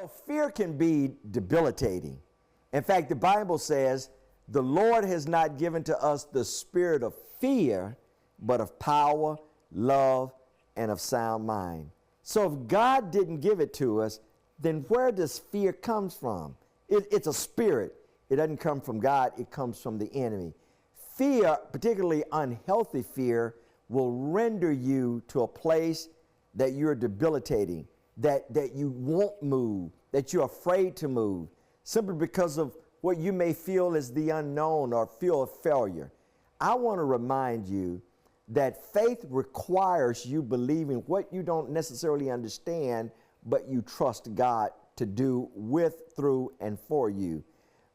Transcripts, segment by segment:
Fear can be debilitating. In fact, the Bible says, the Lord has not given to us the spirit of fear, but of power, love, and of sound mind. So if God didn't give it to us, then where does fear come from? It's a spirit. It doesn't come from God. It comes from the enemy. Fear, particularly unhealthy fear, will render you to a place that you're debilitating, that you won't move, that you're afraid to move, simply because of what you may feel is the unknown or feel of failure. I want to remind you that faith requires you believing what you don't necessarily understand, but you trust God to do with, through, and for you.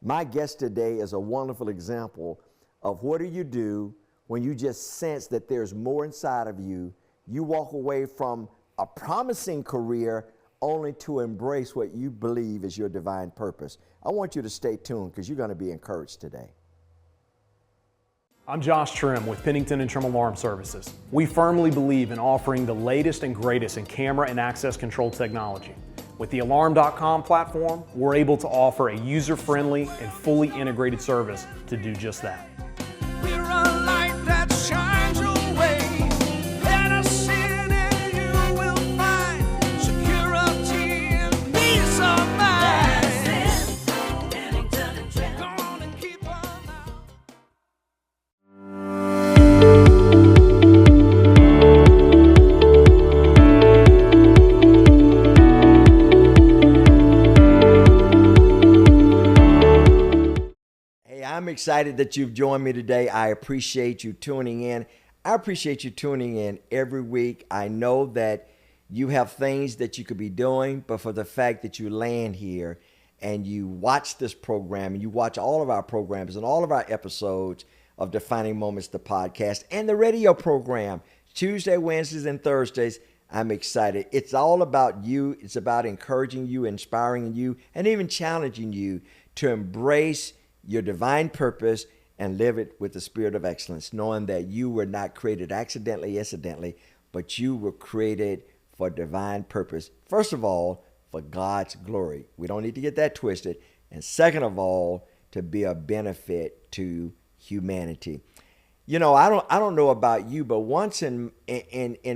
My guest today is a wonderful example of what do you do when you just sense that there's more inside of you. You walk away from a promising career only to embrace what you believe is your divine purpose. I want you to stay tuned because you're going to be encouraged today. I'm Josh Trim with Pennington and Trim Alarm Services. We firmly believe in offering the latest and greatest in camera and access control technology. With the Alarm.com platform, we're able to offer a user-friendly and fully integrated service to do just that. We're a light that shines your way. Let us in and you will find security and peace of mind. Pennington and Trim. Go on and keep on now. I'm excited that you've joined me today. I appreciate you tuning in. I appreciate you tuning in every week. I know that you have things that you could be doing, but for the fact that you land here and you watch this program and you watch all of our programs and all of our episodes of Defining Moments, the podcast, and the radio program, Tuesday, Wednesdays, and Thursdays, I'm excited. It's all about you. It's about encouraging you, inspiring you, and even challenging you to embrace your divine purpose and live it with the spirit of excellence, knowing that you were not created accidentally, incidentally, but you were created for divine purpose. First of all, for God's glory. We don't need to get that twisted. And second of all, to be a benefit to humanity. You know, I don't know about you, but once in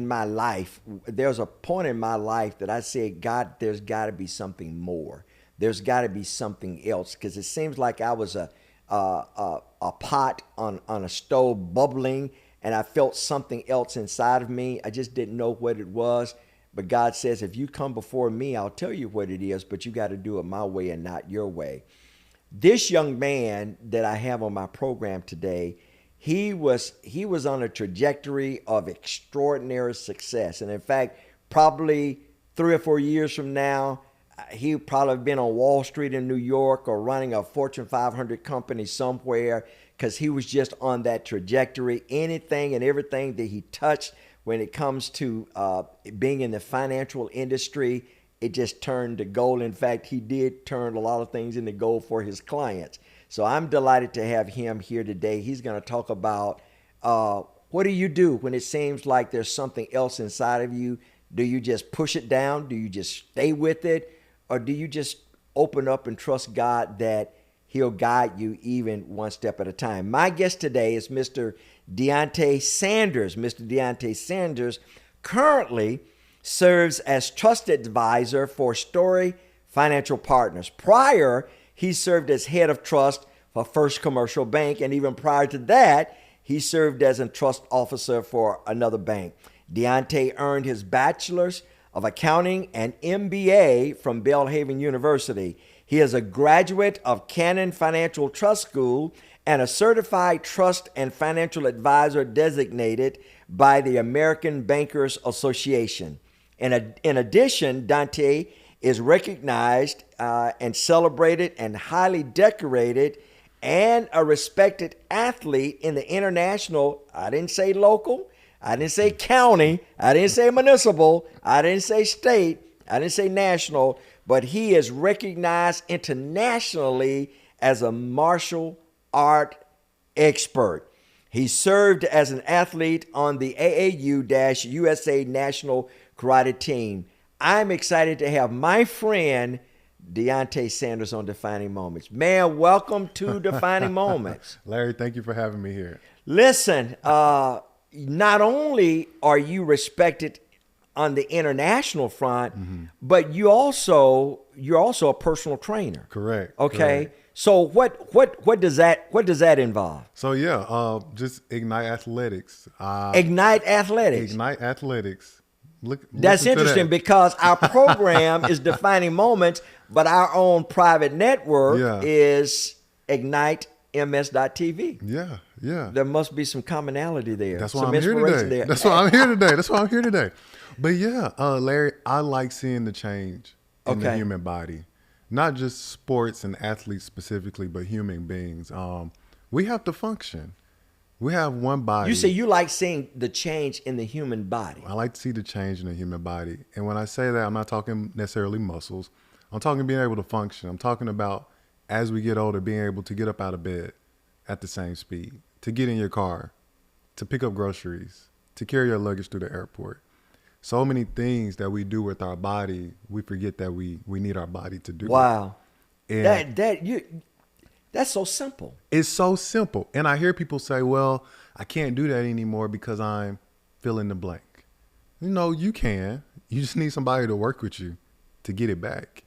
my life, there's a point in my life that I said, God, there's got to be something more. There's got to be something else, because it seems like I was a pot on a stove bubbling, and I felt something else inside of me. I just didn't know what it was. But God says, if you come before me, I'll tell you what it is, but you got to do it my way and not your way. This young man that I have on my program today, he was on a trajectory of extraordinary success. And in fact, probably 3 or 4 years from now, he probably have been on Wall Street in New York or running a Fortune 500 company somewhere, because he was just on that trajectory. Anything and everything that he touched when it comes to being in the financial industry, it just turned to gold. In fact, he did turn a lot of things into gold for his clients. So I'm delighted to have him here today. He's going to talk about what do you do when it seems like there's something else inside of you? Do you just push it down? Do you just stay with it? Or do you just open up and trust God that he'll guide you even one step at a time? My guest today is Mr. Deonte Sanders. Mr. Deonte Sanders currently serves as trusted advisor for Story Financial Partners. Prior, he served as head of trust for First Commercial Bank, and even prior to that, he served as a trust officer for another bank. Deonte earned his bachelor's of accounting and MBA from Belhaven University. He is a graduate of Cannon Financial Trust School and a certified trust and financial advisor designated by the American Bankers Association. In addition, Deonte is recognized and celebrated and highly decorated and a respected athlete in the international, I didn't say local, I didn't say county, I didn't say municipal, I didn't say state, I didn't say national, but he is recognized internationally as a martial art expert. He served as an athlete on the AAU-USA National Karate Team. I'm excited to have my friend, Deonte Sanders on Defining Moments. Man, welcome to Defining Moments. Larry, thank you for having me here. Listen, not only are you respected on the international front, but you're also a personal trainer. Correct. Okay. Correct. So what does that involve? So yeah, just Ignite Athletics. Ignite Athletics. Ignite Athletics. That's listen to interesting that. because our program is Defining Moments, but our own private network is IgniteMS.tv. Yeah, yeah. There must be some commonality there. That's why some I'm here inspiration today. there. That's why I'm here today. That's why I'm here today. But yeah, Larry, I like seeing the change in the human body, not just sports and athletes specifically, but human beings. We have to function. We have one body. You say you like seeing the change in the human body. I like to see the change in the human body. And when I say that, I'm not talking necessarily muscles. I'm talking being able to function. I'm talking about, as we get older, being able to get up out of bed at the same speed, to get in your car, to pick up groceries, to carry your luggage through the airport. So many things that we do with our body, we forget that we need our body to do. Wow. And That's so simple. it's so simple. And I hear people say, well, I can't do that anymore because I'm fill in the blank. You know, you can. You just need somebody to work with you to get it back.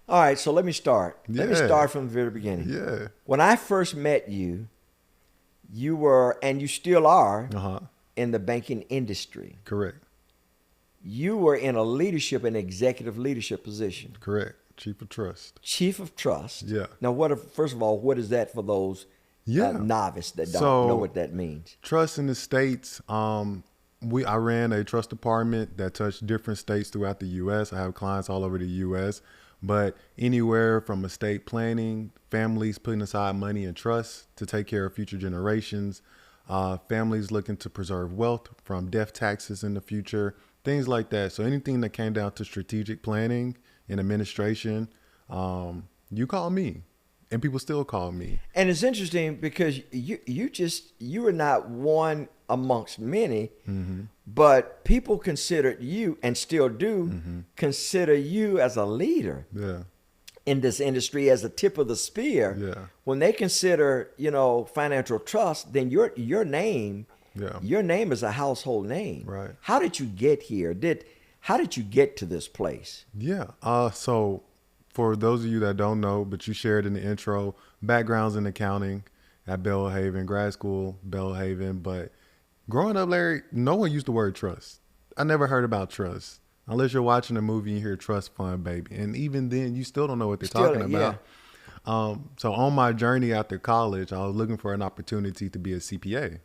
All right, so let me start. Let me Yeah. start from the very beginning. Yeah. When I first met you, you were, and you still are, Uh-huh. in the banking industry. Correct. You were in a leadership and executive leadership position. Correct. Chief of Trust. Chief of Trust. Yeah. Now, first of all, what is that for those novice that don't know what that means? Trust in the states. I ran a trust department that touched different states throughout the U.S. I have clients all over the U.S., but anywhere from estate planning, families putting aside money in trust to take care of future generations, families looking to preserve wealth from death taxes in the future, things like that. So anything that came down to strategic planning and administration, you call me, and people still call me. And it's interesting because you were not one amongst many, but people considered you, and still do, consider you as a leader Yeah. in this industry, as a tip of the spear. Yeah. When they consider, financial trust, then your name, your name is a household name. Right. How did you get here? How did you get to this place? Yeah. So for those of you that don't know, but you shared in the intro, backgrounds in accounting at Belhaven, grad school, Belhaven. But growing up, Larry, no one used the word trust. I never heard about trust unless you're watching a movie and you hear trust fund, baby. And even then, you still don't know what they're talking about. So on my journey after college, I was looking for an opportunity to be a CPA.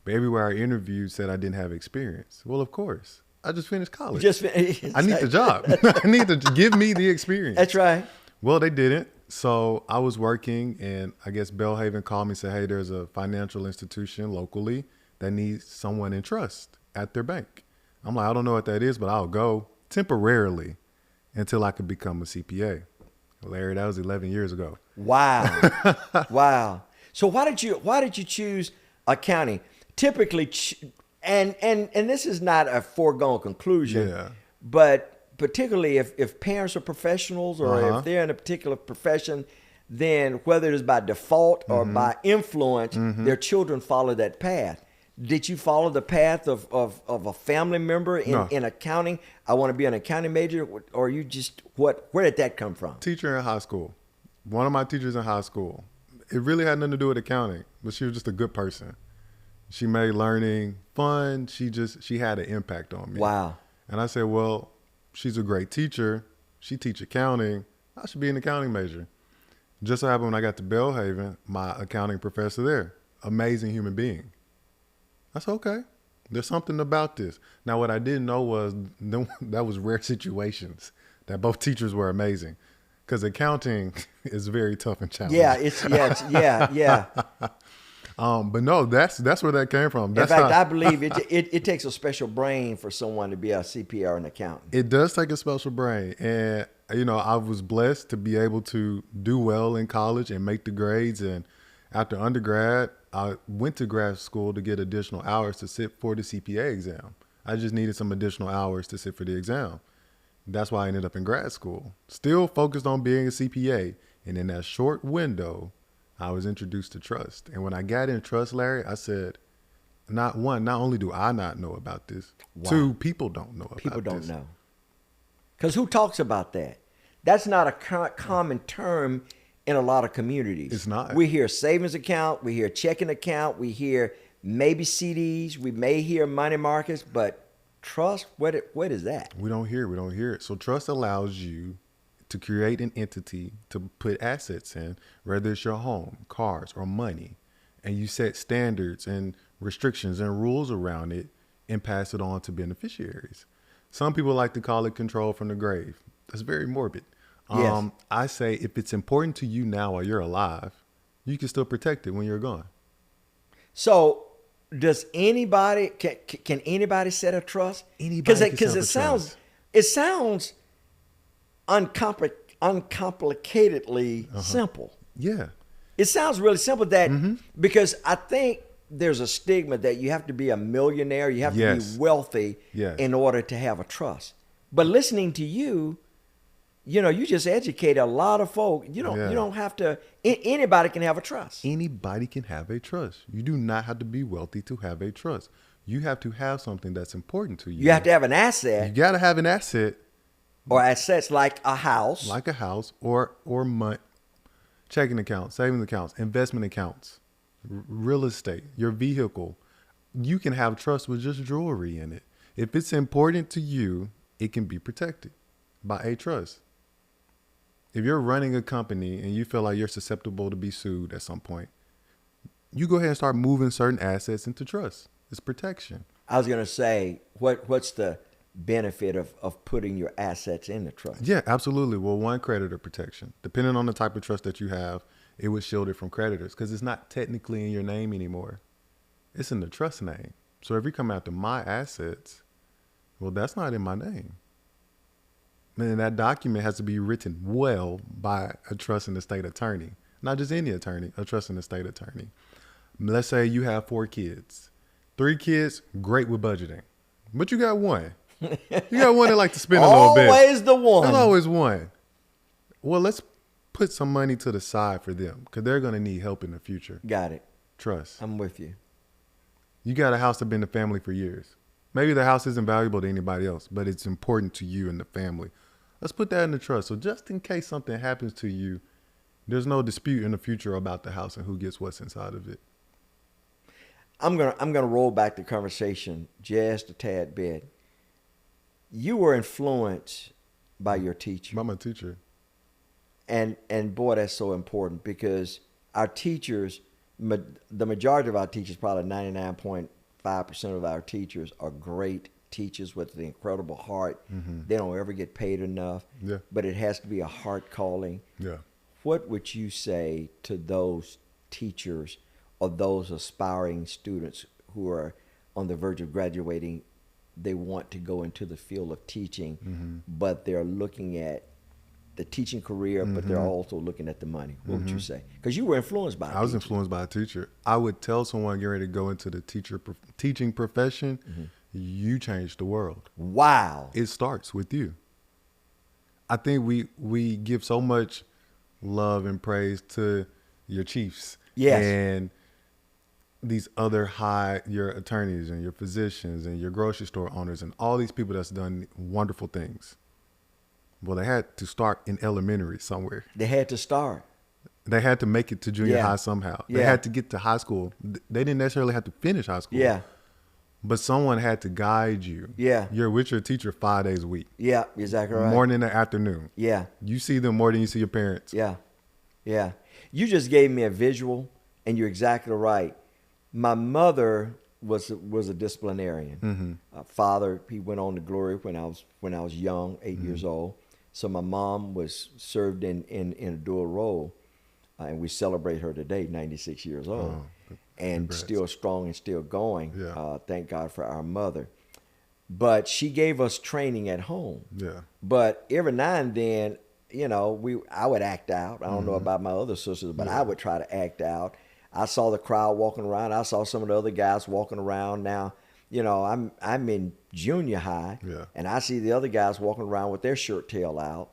But everywhere I interviewed said I didn't have experience. Well, of course. I just finished college. I need the job. I need to give me the experience. That's right. Well, they didn't. So I was working, and I guess Belhaven called me and said, hey, there's a financial institution locally that needs someone in trust at their bank. I'm like, I don't know what that is, but I'll go temporarily until I could become a CPA. Larry, that was 11 years ago. Wow. Wow. So why did you choose accounting? Typically, and this is not a foregone conclusion, but particularly if parents are professionals or if they're in a particular profession, then whether it is by default or by influence, their children follow that path. Did you follow the path of a family member in accounting? I want to be an accounting major, or you just where did that come from? Teacher in high school. One of my teachers in high school. It really had nothing to do with accounting, but she was just a good person. She made learning fun. She had an impact on me. Wow. And I said, well, she's a great teacher. She teach accounting. I should be an accounting major. Just so happened when I got to Belhaven, my accounting professor there, amazing human being. I said, okay, there's something about this. Now, what I didn't know was that was rare situations that both teachers were amazing, because accounting is very tough and challenging. Yeah. But no, that's where that came from. In fact, I believe it takes a special brain for someone to be a CPA or an accountant. It does take a special brain. And, I was blessed to be able to do well in college and make the grades. And after undergrad, I went to grad school to get additional hours to sit for the CPA exam. I just needed some additional hours to sit for the exam. That's why I ended up in grad school, still focused on being a CPA. And in that short window, I was introduced to trust. And when I got in trust, Larry, I said, not only do I not know about this, Wow. two, people don't know about this. People don't know. Because who talks about that? That's not a common term in a lot of communities. It's not. We hear savings account, we hear checking account, we hear maybe CDs, we may hear money markets, but trust, what is that? We don't hear it. So trust allows you to create an entity to put assets in, whether it's your home, cars, or money. And you set standards and restrictions and rules around it and pass it on to beneficiaries. Some people like to call it control from the grave. That's very morbid. Yes. I say if it's important to you now while you're alive, you can still protect it when you're gone. So does anybody, can anybody set a trust? Anybody can Because set up a trust. it sounds uncomplicatedly simple. Yeah. It sounds really simple that because I think there's a stigma that you have to be a millionaire, you have to Yes. be wealthy Yes. in order to have a trust. But listening to you, you just educate a lot of folk. You don't have to. Anybody can have a trust. Anybody can have a trust. You do not have to be wealthy to have a trust. You have to have something that's important to you. You have to have an You asset got to have an asset or assets like a house. like a house or money, checking accounts, savings accounts, investment accounts, real estate, your vehicle. You can have trust with just jewelry in it. If it's important to you, it can be protected by a trust. If you're running a company and you feel like you're susceptible to be sued at some point, you go ahead and start moving certain assets into trust. It's protection. I was going to say, what's the benefit of putting your assets in the trust? Yeah, absolutely. Well, one, creditor protection. Depending on the type of trust that you have, it would shield it from creditors because it's not technically in your name anymore. It's in the trust name. So if you come after my assets, well, that's not in my name. And that document has to be written well by a trust and estate attorney. Not just any attorney, a trust and estate attorney. Let's say you have 4 kids. 3 kids, great with budgeting. But you got one. You got one that like to spend a little bit. Always the one. There's always one. Well, let's put some money to the side for them because they're going to need help in the future. Got it. Trust. I'm with you. You got a house that's been in the family for years. Maybe the house isn't valuable to anybody else, but it's important to you and the family. Let's put that in the trust. So just in case something happens to you, there's no dispute in the future about the house and who gets what's inside of it. I'm gonna roll back the conversation just a tad bit. You were influenced by your teacher. By my teacher. And boy, that's so important because our teachers, the majority of our teachers, probably 99.5% of our teachers are great teachers with an incredible heart. They don't ever get paid enough. Yeah. But it has to be a heart calling. Yeah. What would you say to those teachers or those aspiring students who are on the verge of graduating? They want to go into the field of teaching, but they're looking at the teaching career, but they're also looking at the money. What would you say? Because you were influenced by a I was teacher. influenced by a teacher. I would tell someone getting ready to go into the teaching profession, you changed the world. Wow. It starts with you. I think we give so much love and praise to your chiefs. Yes. And these other your attorneys and your physicians and your grocery store owners and all these people that's done wonderful things. Well, they had to start in elementary somewhere. They had to start. They had to make it to junior Yeah. high somehow. They Yeah. had to get to high school. They didn't necessarily have to finish high school. Yeah. But someone had to guide you. Yeah. You're with your teacher 5 days a week. Yeah, exactly right. Morning and afternoon. Yeah. You see them more than you see your parents. Yeah. Yeah. You just gave me a visual, and you're exactly right. My mother was a disciplinarian. Father, he went on to glory when I was young, 8 years old. So my mom was served in a dual role, and we celebrate her today, 96 years old, and congrats. still strong and still going. Yeah. Thank God for our mother. But she gave us training at home. Yeah. But every now and then, I would act out. I don't know about my other sisters, but I would try to act out. I saw the crowd walking around. I saw some of the other guys walking around. Now, you know, I'm in junior high, Yeah. and I see the other guys walking around with their shirt tail out,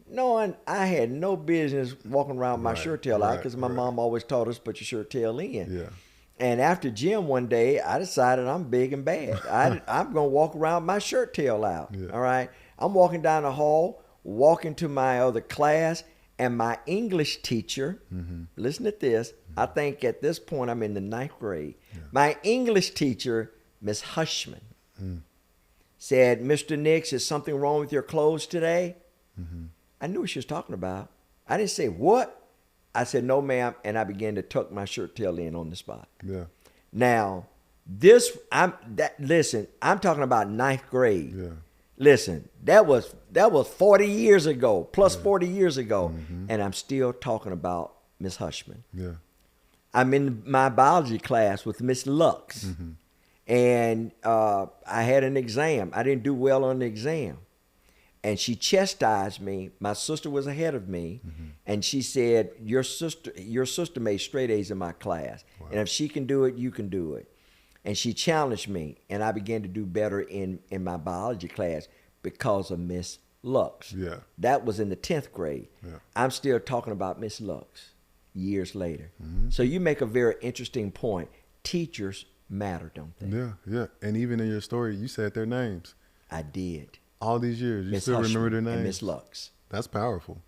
knowing I had no business walking around with my Right, shirt tail out right, because my right. mom always taught us put your shirt tail in. Yeah. And after gym one day, I decided I'm big and bad. I'm going to walk around with my shirt tail out. Yeah. All right. I'm walking down the hall, walking to my other class, and my English teacher, listen to this. I think at this point I'm in the 9th grade. My English teacher, Miss Hushman, said, Mr. Nix, is something wrong with your clothes today? I knew what she was talking about. I didn't say, what? I said, no, ma'am, and I began to tuck my shirt tail in on the spot. Yeah. Now, listen, I'm talking about 9th grade. Yeah. Listen, that was 40 years ago, plus 40 years ago, and I'm still talking about Miss Hushman. Yeah. I'm in my biology class with Miss Lux, and I had an exam. I didn't do well on the exam, and she chastised me. My sister was ahead of me, and she said, "Your sister made straight A's in my class, and if she can do it, you can do it." And she challenged me, and I began to do better in my biology class because of Miss Lux. Yeah. That was in the 10th grade. Yeah. I'm still talking about Miss Lux years later. So you make a very interesting point. Teachers matter, don't they? Yeah. Yeah. And even in your story, you said their names. I did. All these years, you Miss still remember their Hushman names. and Miss Lux. That's powerful.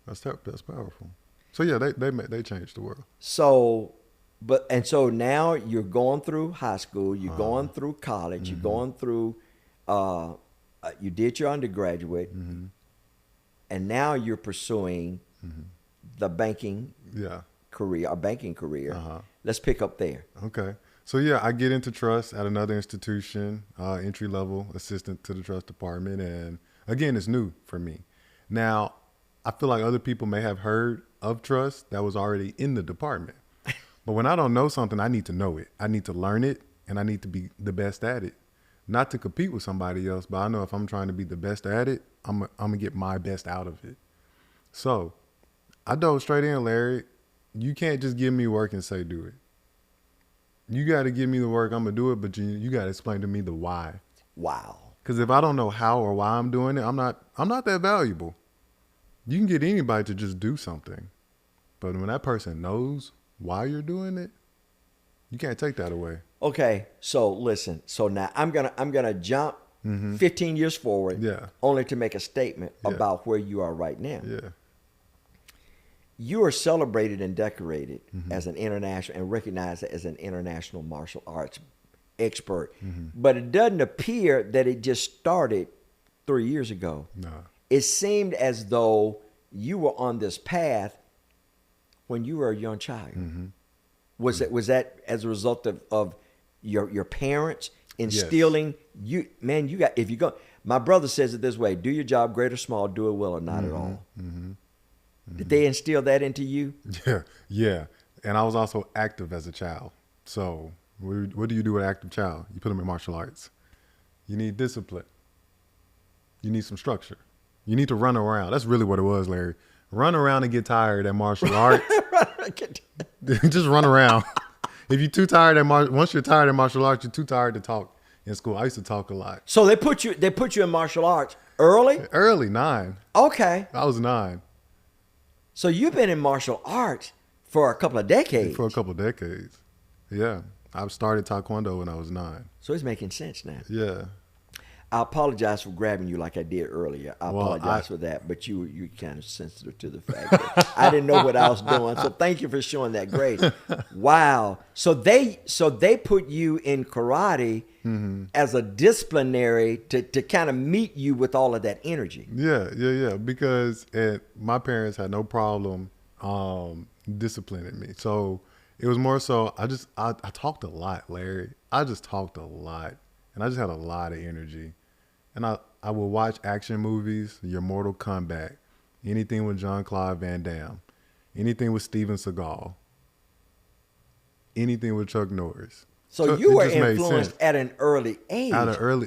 That's powerful. So yeah, they changed the world. So now you're going through high school, you're going through college, you're going through, you did your undergraduate, and now you're pursuing the banking Yeah. career, a banking career. Uh-huh. Let's pick up there. Okay. So yeah, I get into trust at another institution, entry level assistant to the trust department, and again, it's new for me. Now, I feel like other people may have heard of trust that was already in the department. But when I don't know something, I need to know it. I need to learn it, and I need to be the best at it. Not to compete with somebody else, but I know if I'm trying to be the best at it, I'm gonna get my best out of it. So I dove straight in, Larry. You can't just give me work and say do it. You got to give me the work, I'm gonna do it, but you got to explain to me the why. Wow. Because if I don't know how or why I'm doing it, I'm not that valuable. You can get anybody to just do something, but when that person knows why you're doing it, you can't take that away. Okay, so listen. So now I'm gonna jump 15 years forward, Yeah. only to make a statement Yeah. about where you are right now. Yeah. You are celebrated and decorated as an international and recognized as an international martial arts expert, but it doesn't appear that it just started 3 years ago. No. It seemed as though you were on this path when you were a young child. Was that as a result of your parents instilling you? Man, you got, if you go, my brother says it this way: do your job, great or small, do it well or not at all. Did they instill that into you? Yeah. Yeah. And I was also active as a child. So what do you do with an active child? You put them in martial arts. You need discipline. You need some structure. You need to run around. That's really what it was, Larry. Run around and get tired at martial arts. Just run around. If you're too tired once you're tired at martial arts, you're too tired to talk in school. I used to talk a lot. So they put you in martial arts early? Early, 9. Okay. I was 9. So you've been in martial arts for a couple of decades. For a couple of decades. Yeah. I started Taekwondo when I was 9. So it's making sense now. Yeah. I apologize for grabbing you like I did earlier. I Well, apologize for that, but you kind of sensitive to the fact that I didn't know what I was doing. So thank you for showing that grace. Wow. So they put you in karate as a disciplinary to kind of meet you with all of that energy. Yeah. Because my parents had no problem disciplining me. So it was more so I talked a lot, Larry. I just talked a lot. And I just had a lot of energy. And I would watch action movies, your Mortal Kombat, anything with Jean-Claude Van Damme, anything with Steven Seagal, anything with Chuck Norris. So It you were just made influenced sense. at an early age.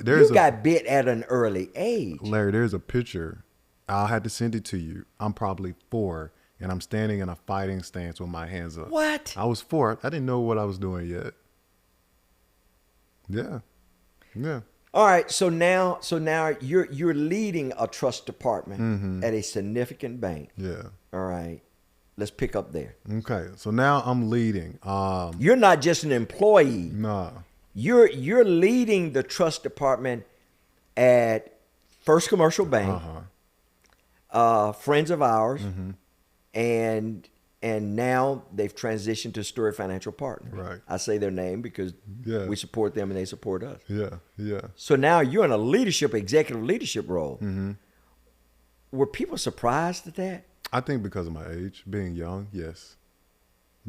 There's you got bit at an early age. Larry, there's a picture. I'll have to send it to you. I'm probably 4, and I'm standing in a fighting stance with my hands up. What? I was 4. I didn't know what I was doing yet. Yeah. Yeah. All right, so now you're leading a trust department at a significant bank. Yeah. All right, let's pick up there. Okay. So now I'm leading. You're not just an employee. Nah. You're leading the trust department at First Commercial Bank, friends of ours, and now they've transitioned to Stewart Financial Partners. Right. I say their name because we support them and they support us. Yeah. Yeah. So now you're in a executive leadership role. Were people surprised at that? I think because of my age, being young, yes.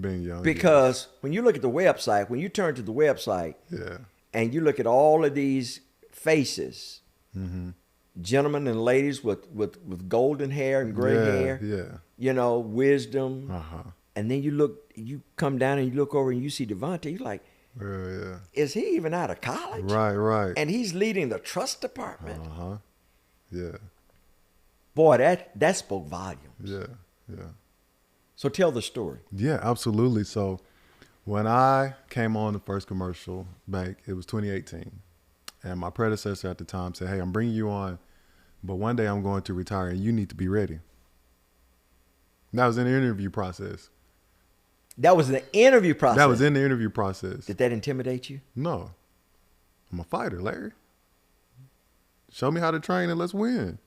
Being young. Because when you look at the website, when you turn to the website, yes. and you look at all of these faces, gentlemen and ladies with golden hair and gray hair, you know, wisdom, and then you come down and you look over and you see Deonte, you're like, is he even out of college? Right. And he's leading the trust department. Yeah. Boy, that spoke volumes. Yeah. So tell the story. Yeah, absolutely. So when I came on the First Commercial Bank, it was 2018. And my predecessor at the time said, hey, I'm bringing you on, but one day I'm going to retire and you need to be ready. That was in the interview process. That was the interview process. That was in the interview process. Did that intimidate you? No. I'm a fighter, Larry. Show me how to train and let's win.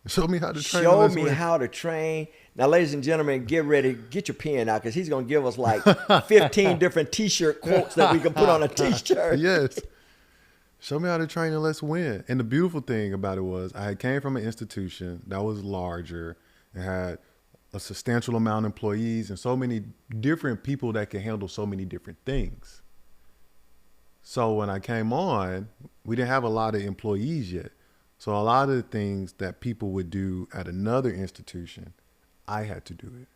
Show me how to train. Show me how to train. Now, ladies and gentlemen, get ready. Get your pen out because he's going to give us like 15 different T-shirt quotes that we can put on a T-shirt. Yes. Show me how to train and let's win. And the beautiful thing about it was I came from an institution that was larger and had a substantial amount of employees and so many different people that can handle so many different things. So when I came on, we didn't have a lot of employees yet. So a lot of the things that people would do at another institution, I had to do it.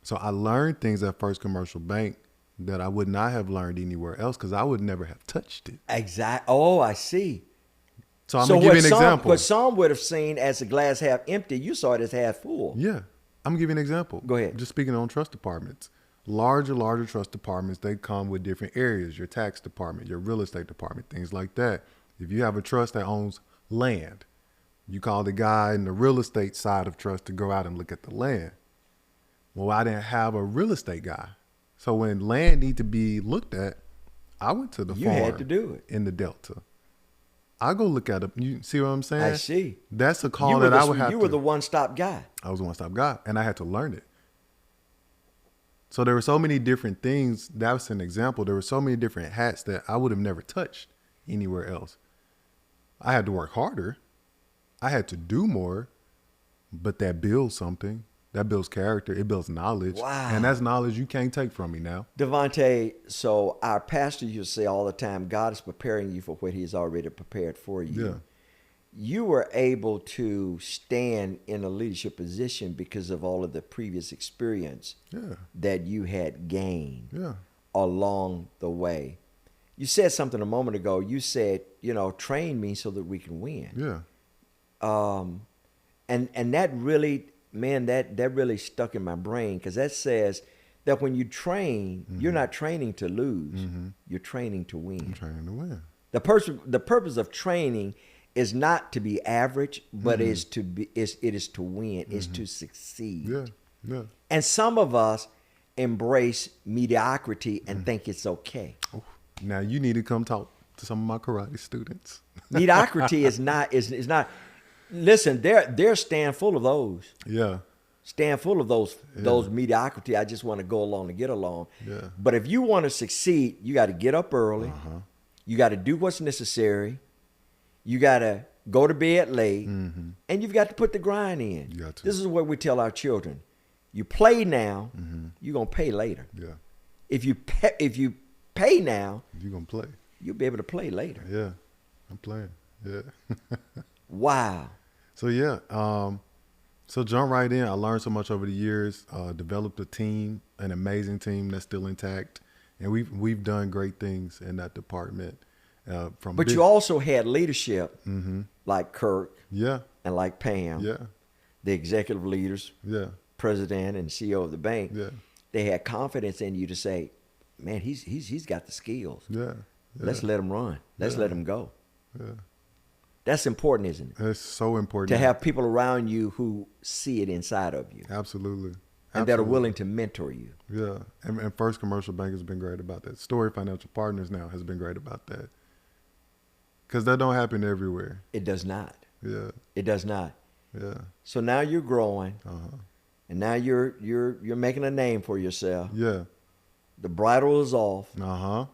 So I learned things at First Commercial Bank that I would not have learned anywhere else because I would never have touched it. Exactly. Oh, I see. So I'm going to give you an example. What some would have seen as the glass half empty, you saw it as half full. Yeah. I'm going to give you an example. Go ahead. Just speaking on trust departments. Larger trust departments, they come with different areas, your tax department, your real estate department, things like that. If you have a trust that owns land, you call the guy in the real estate side of trust to go out and look at the land. Well, I didn't have a real estate guy. So when land need to be looked at, I went to the farm. You had to do it. In the Delta. I go look at it. You see what I'm saying? I see. That's a call that I would have to. You were the one-stop guy. I was a one-stop guy, and I had to learn it. So there were so many different things. That was an example. There were so many different hats that I would have never touched anywhere else. I had to work harder. I had to do more, but that builds something. That builds character. It builds knowledge. Wow. And that's knowledge you can't take from me now. Deonte, so our pastor used to say all the time, God is preparing you for what he's already prepared for you. Yeah. You were able to stand in a leadership position because of all of the previous experience that you had gained along the way. You said something a moment ago. You said, train me so that we can win. Yeah. And that really, man, that really stuck in my brain because that says that when you train, you're not training to lose. You're training to win. I'm training to win. The purpose of training is not to be average, but it is to win. It's to succeed. Yeah. And some of us embrace mediocrity and think it's okay. Oh, now you need to come talk to some of my karate students. Mediocrity is not. Listen, they're stand full of those. Yeah. Stand full of those mediocrity. I just want to go along to get along. Yeah. But if you want to succeed, you got to get up early. You got to do what's necessary. You got to go to bed late, and you've got to put the grind in. You got to. This is what we tell our children: you play now, you're gonna pay later. Yeah. If you pay now, You're gonna play. you'll be able to play later. Yeah. I'm playing. Yeah. Wow. So yeah. So jump right in. I learned so much over the years. Developed a team, an amazing team that's still intact, and we've done great things in that department. But you also had leadership like Kirk, and like Pam, the executive leaders, president and CEO of the bank. Yeah. They had confidence in you to say, "Man, he's got the skills. Yeah. Let's let them run. Let's let them go. Yeah. That's important, isn't it? It's so important. To have people around you who see it inside of you. Absolutely. And that are willing to mentor you. Yeah. And First Commercial Bank has been great about that. Story Financial Partners now has been great about that. Because that don't happen everywhere. It does not. Yeah. It does not. Yeah. So now you're growing. Uh-huh. And now you're making a name for yourself. Yeah. The bridle is off. Uh-huh.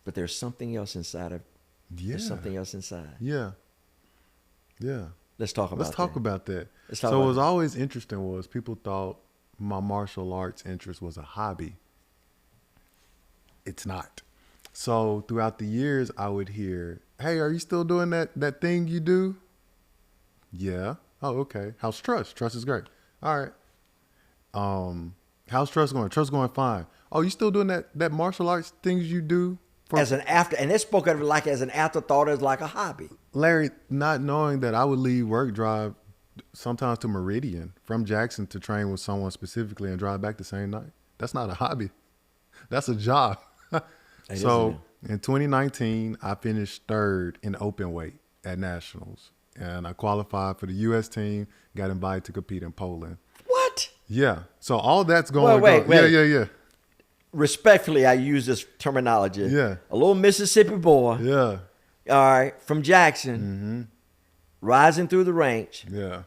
But there's something else inside of Yeah. There's something else inside. Yeah. Yeah. Let's talk about Let's talk that. about that. Let's talk So about what was that. always interesting was people thought my martial arts interest was a hobby. It's not. So throughout the years, I would hear, "Hey, are you still doing that thing you do?" Yeah. Oh, okay. How's trust? Trust is great. All right. How's trust going? Trust going fine. Oh, you still doing that martial arts things you do? As an after, and they spoke of it like as an afterthought, as like a hobby. Larry, not knowing that I would leave work, drive sometimes to Meridian from Jackson to train with someone specifically and drive back the same night. That's not a hobby. That's a job. So in 2019, I finished third in open weight at nationals, and I qualified for the U.S. team. Got invited to compete in Poland. What? Yeah. So all that's going. Wait. Yeah. Respectfully, I use this terminology. Yeah. A little Mississippi boy. Yeah. All right, from Jackson, rising through the ranks, Yeah.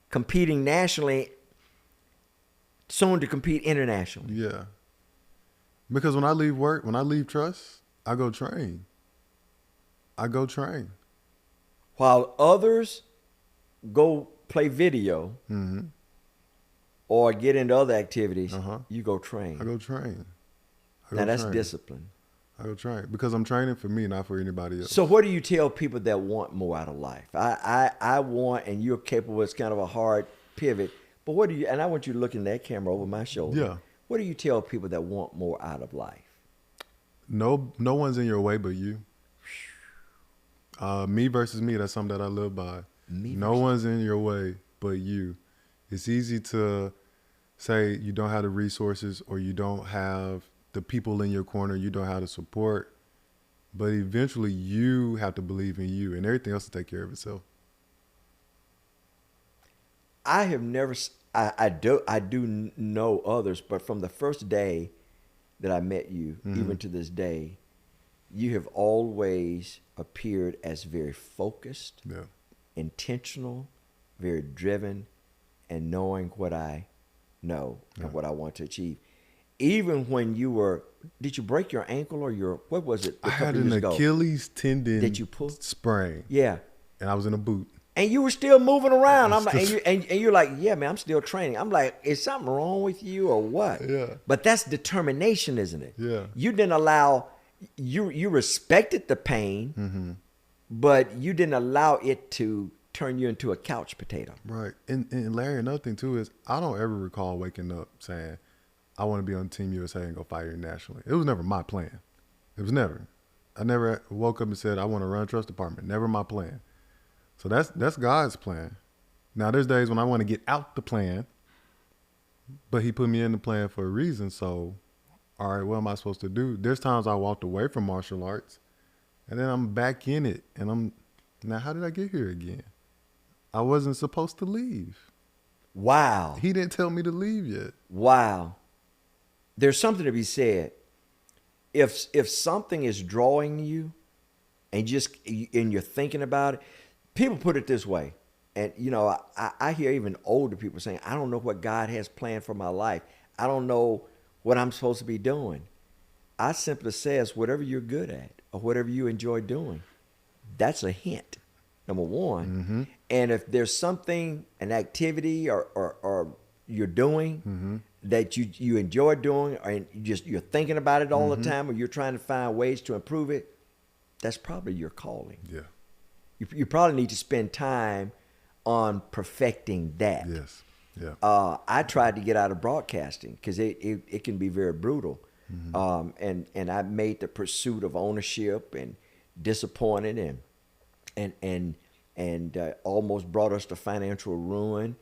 competing nationally, soon to compete internationally. Yeah. Because when I leave work, when I leave trust, I go train. While others go play video or get into other activities, you go train. I go train. Now that's discipline. I go train because I'm training for me, not for anybody else. So what do you tell people that want more out of life? I want, and you're capable, it's kind of a hard pivot, but what do you, and I want you to look in that camera over my shoulder. Yeah. What do you tell people that want more out of life? No one's in your way but you. Me versus me, that's something that I live by. No one's in your way but you. It's easy to say you don't have the resources or you don't have the people in your corner, you don't have the support, but eventually you have to believe in you and everything else will take care of itself. I have never, I do know others, but from the first day that I met you, even to this day, you have always appeared as very focused, Yeah. intentional, very driven, and knowing what I know and what I want to achieve. Even when you were, did you break your ankle or what was it? I had an Achilles tendon Did you pull? sprain, Yeah. and I was in a boot. And you were still moving around. I'm like, and you're like, yeah, man, I'm still training. I'm like, is something wrong with you or what? Yeah. But that's determination, isn't it? Yeah. You didn't allow, you respected the pain, but you didn't allow it to turn you into a couch potato. Right. And Larry, another thing too is I don't ever recall waking up saying, I want to be on Team USA and go fight internationally. It was never my plan. It was never. I never woke up and said, I want to run a trust department. Never my plan. So that's God's plan. Now there's days when I want to get out the plan, but he put me in the plan for a reason. So, all right, what am I supposed to do? There's times I walked away from martial arts and then I'm back in it. And now how did I get here again? I wasn't supposed to leave. Wow. He didn't tell me to leave yet. Wow. There's something to be said. If something is drawing you and you're thinking about it, people put it this way. And, you know, I hear even older people saying, I don't know what God has planned for my life. I don't know what I'm supposed to be doing. I simply says, whatever you're good at or whatever you enjoy doing, that's a hint, number one. And if there's something, an activity or you're doing that you enjoy doing, and you're thinking about it all the time, or you're trying to find ways to improve it, that's probably your calling. Yeah. You probably need to spend time on perfecting that. Yes. Yeah. I tried to get out of broadcasting because it can be very brutal. And I made the pursuit of ownership and disappointed and almost brought us to financial ruin.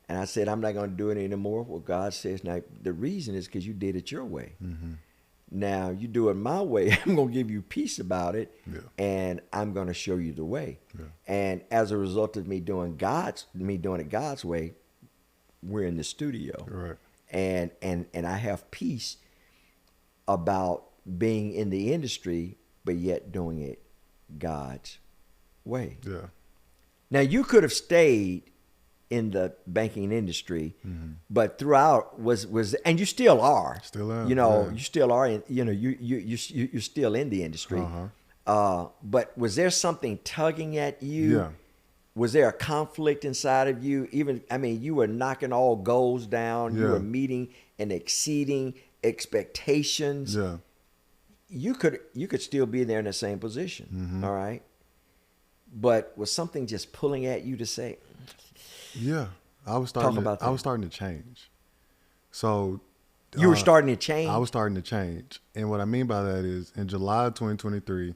And I said, I'm not going to do it anymore. Well, God says, now the reason is because you did it your way. Now you do it my way, I'm gonna give you peace about it, Yeah. and I'm gonna show you the way. Yeah. And as a result of me doing it God's way, we're in the studio, Right. and I have peace about being in the industry, but yet doing it God's way. Yeah. Now you could have stayed in the banking industry, but throughout was and you still are. Still am, You know, yeah. you still are. You're still in the industry. But was there something tugging at you? Yeah. Was there a conflict inside of you? You were knocking all goals down. You Yeah. were meeting and exceeding expectations. Yeah. You could still be there in the same position. All right. But was something just pulling at you to say, Yeah. I was starting about I that. was starting to change. So you were starting to change? I was starting to change. And what I mean by that is in July of 2023,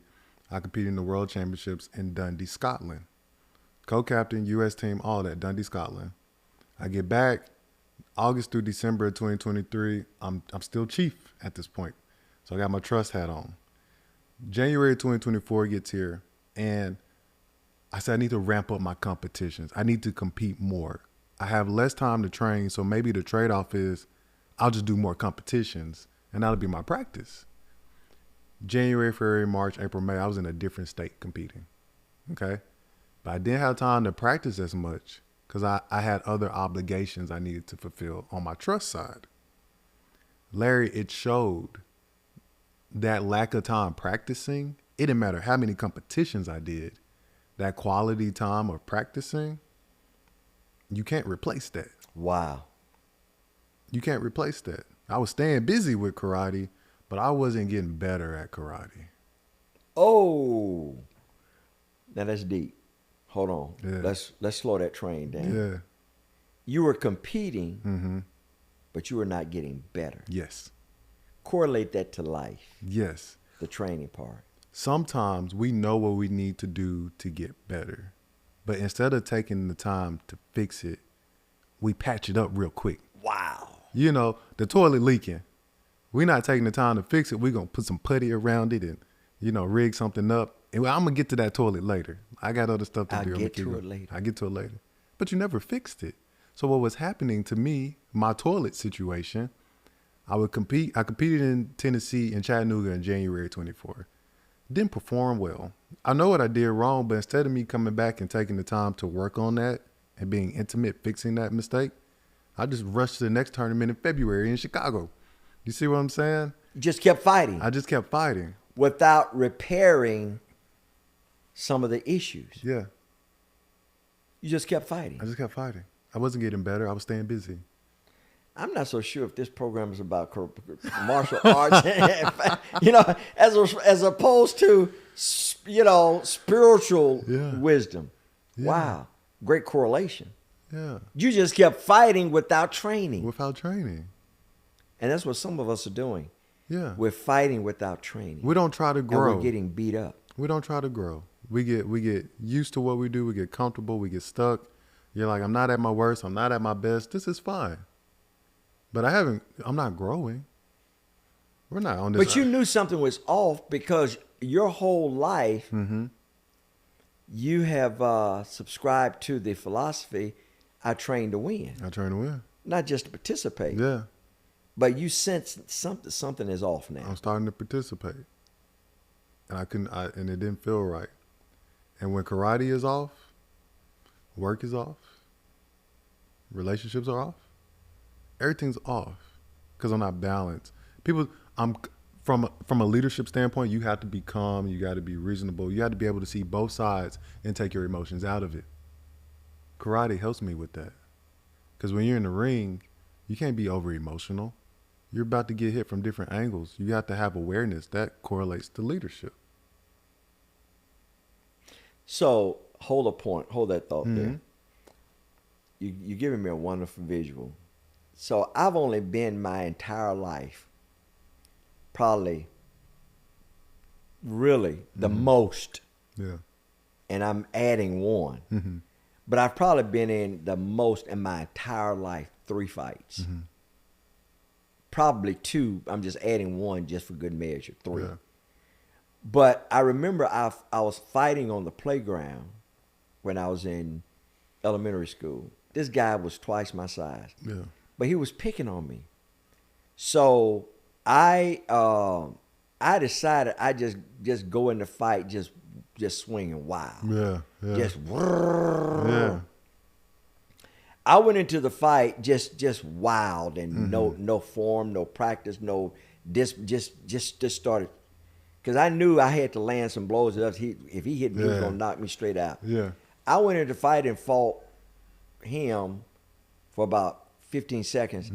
I competed in the World Championships in Dundee, Scotland. Co-captain, U.S. team, all that, Dundee, Scotland. I get back August through December of 2023. I'm still chief at this point. So I got my trust hat on. January of 2024 gets here, and I said I need to ramp up my competitions. I need to compete more. I have less time to train, so maybe the trade-off is I'll just do more competitions, and that'll be my practice. January, February, March, April, May, I was in a different state competing, okay? But I didn't have time to practice as much because I had other obligations I needed to fulfill on my trust side. Larry, it showed that lack of time practicing. It didn't matter how many competitions I did. That quality time of practicing, you can't replace that. wow. You can't replace that. I was staying busy with karate, but I wasn't getting better at karate. Oh, now that's deep. Hold on. Yeah. Let's slow that train down. Yeah. You were competing, Mm-hmm. but you were not getting better. Yes. Correlate that to life, Yes. the training part. Sometimes we know what we need to do to get better, but instead of taking the time to fix it, we patch it up real quick. Wow. You know, the toilet leaking. We're not taking the time to fix it. We're going to put some putty around it and, rig something up. And I'm going to get to that toilet later. I got other stuff to I'll do. get to it later. I get to it later. But you never fixed it. So what was happening to me, my toilet situation, I competed in Tennessee and Chattanooga in January 24. Didn't perform well. I know what I did wrong, but instead of me coming back and taking the time to work on that and being intimate, fixing that mistake, I just rushed to the next tournament in February in Chicago. You see what I'm saying? You just kept fighting I just kept fighting. without repairing some of the issues. Yeah, You just kept fighting. I just kept fighting. I wasn't getting better. I was staying busy. I'm not so sure if this program is about martial arts, as opposed to, spiritual Yeah. wisdom. Yeah. Wow. Great correlation. Yeah, You just kept fighting without training. without training. And that's what some of us are doing. Yeah, We're fighting without training. we don't try to and grow. we're getting beat up. We don't try to grow. We get used to what we do. We get comfortable. We get stuck. You're like, I'm not at my worst. I'm not at my best. This is fine. But I'm not growing. We're not on this. But you knew something was off because your whole life you have subscribed to the philosophy, I train to win, I trying to win. not just to participate. Yeah, But you sense something is off now. I'm starting to participate. And and it didn't feel right. And when karate is off, work is off, relationships are off, everything's off because I'm not balanced. I'm from a leadership standpoint, you have to be calm, you got to be reasonable, you have to be able to see both sides and take your emotions out of it. Karate helps me with that because when you're in the ring, you can't be over emotional. You're about to get hit from different angles. You have to have awareness. That correlates to leadership. So hold that thought Mm-hmm. there. You're giving me a wonderful visual. So I've only been my entire life, probably, really the most, Yeah. and I'm adding one. Mm-hmm. But I've probably been in the most in my entire life, 3 fights. probably 2. I'm just adding 1 just for good measure, 3. Yeah. But I remember I was fighting on the playground when I was in elementary school. This guy was twice my size, Yeah. but he was picking on me. So I decided I just go in the fight just swinging wild. Yeah. Yeah. Just yeah. I went into the fight just wild and no form, no practice, just started, because I knew I had to land some blows. If he hit me, he was gonna knock me straight out. Yeah. I went into the fight and fought him for about 15 seconds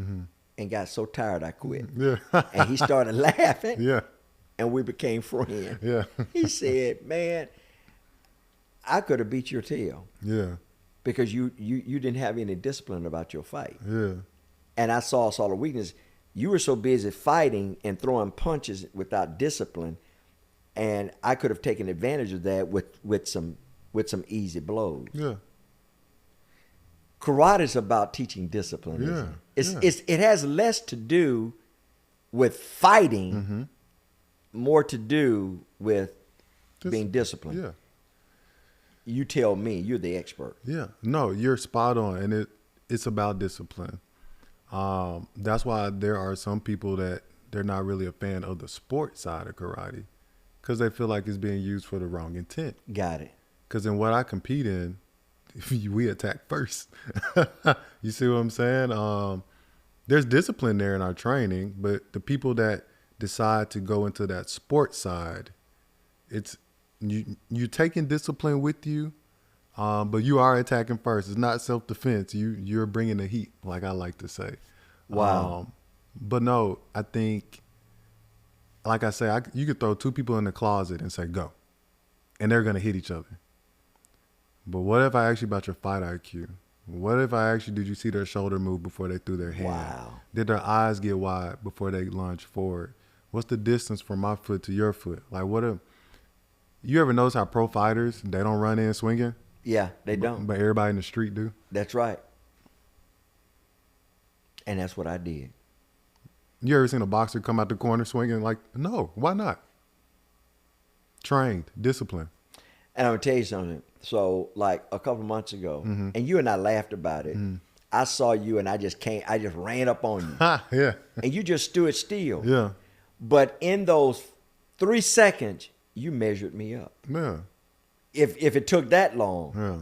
and got so tired I quit. Yeah. And he started laughing. Yeah. And we became friends. Yeah. He said, "Man, I could have beat your tail Yeah. because you didn't have any discipline about your fight." Yeah. And I saw the weakness. You were so busy fighting and throwing punches without discipline, and I could have taken advantage of that with some easy blows. Yeah. Karate is about teaching discipline. Yeah, Isn't it? It has less to do with fighting, more to do with being disciplined. Yeah. You tell me. You're the expert. Yeah. No, you're spot on, and it's about discipline. That's why there are some people that they're not really a fan of the sport side of karate because they feel like it's being used for the wrong intent. Got it. Because in what I compete in, we attack first. You see what I'm saying? There's discipline there in our training, but the people that decide to go into that sports side, it's you're taking discipline with you, but you are attacking first. It's not self-defense. You're bringing the heat, like I like to say. Wow. But no, I think, like I say, you could throw 2 people in the closet and say go, and they're gonna hit each other. But what if I ask you about your fight IQ? What if I ask you, did you see their shoulder move before they threw their hand? Wow. Did their eyes get wide before they lunged forward? What's the distance from my foot to your foot? Like, you ever notice how pro fighters, they don't run in swinging? Yeah, they don't. But everybody in the street do? That's right. And that's what I did. You ever seen a boxer come out the corner swinging? Like, no, why not? Trained, disciplined. And I'm gonna tell you something. So, like a couple months ago, and you and I laughed about it. I saw you, and I just ran up on you, Ha, yeah. and you just stood still. Yeah. But in those 3 seconds, you measured me up. Yeah. If it took that long, Yeah.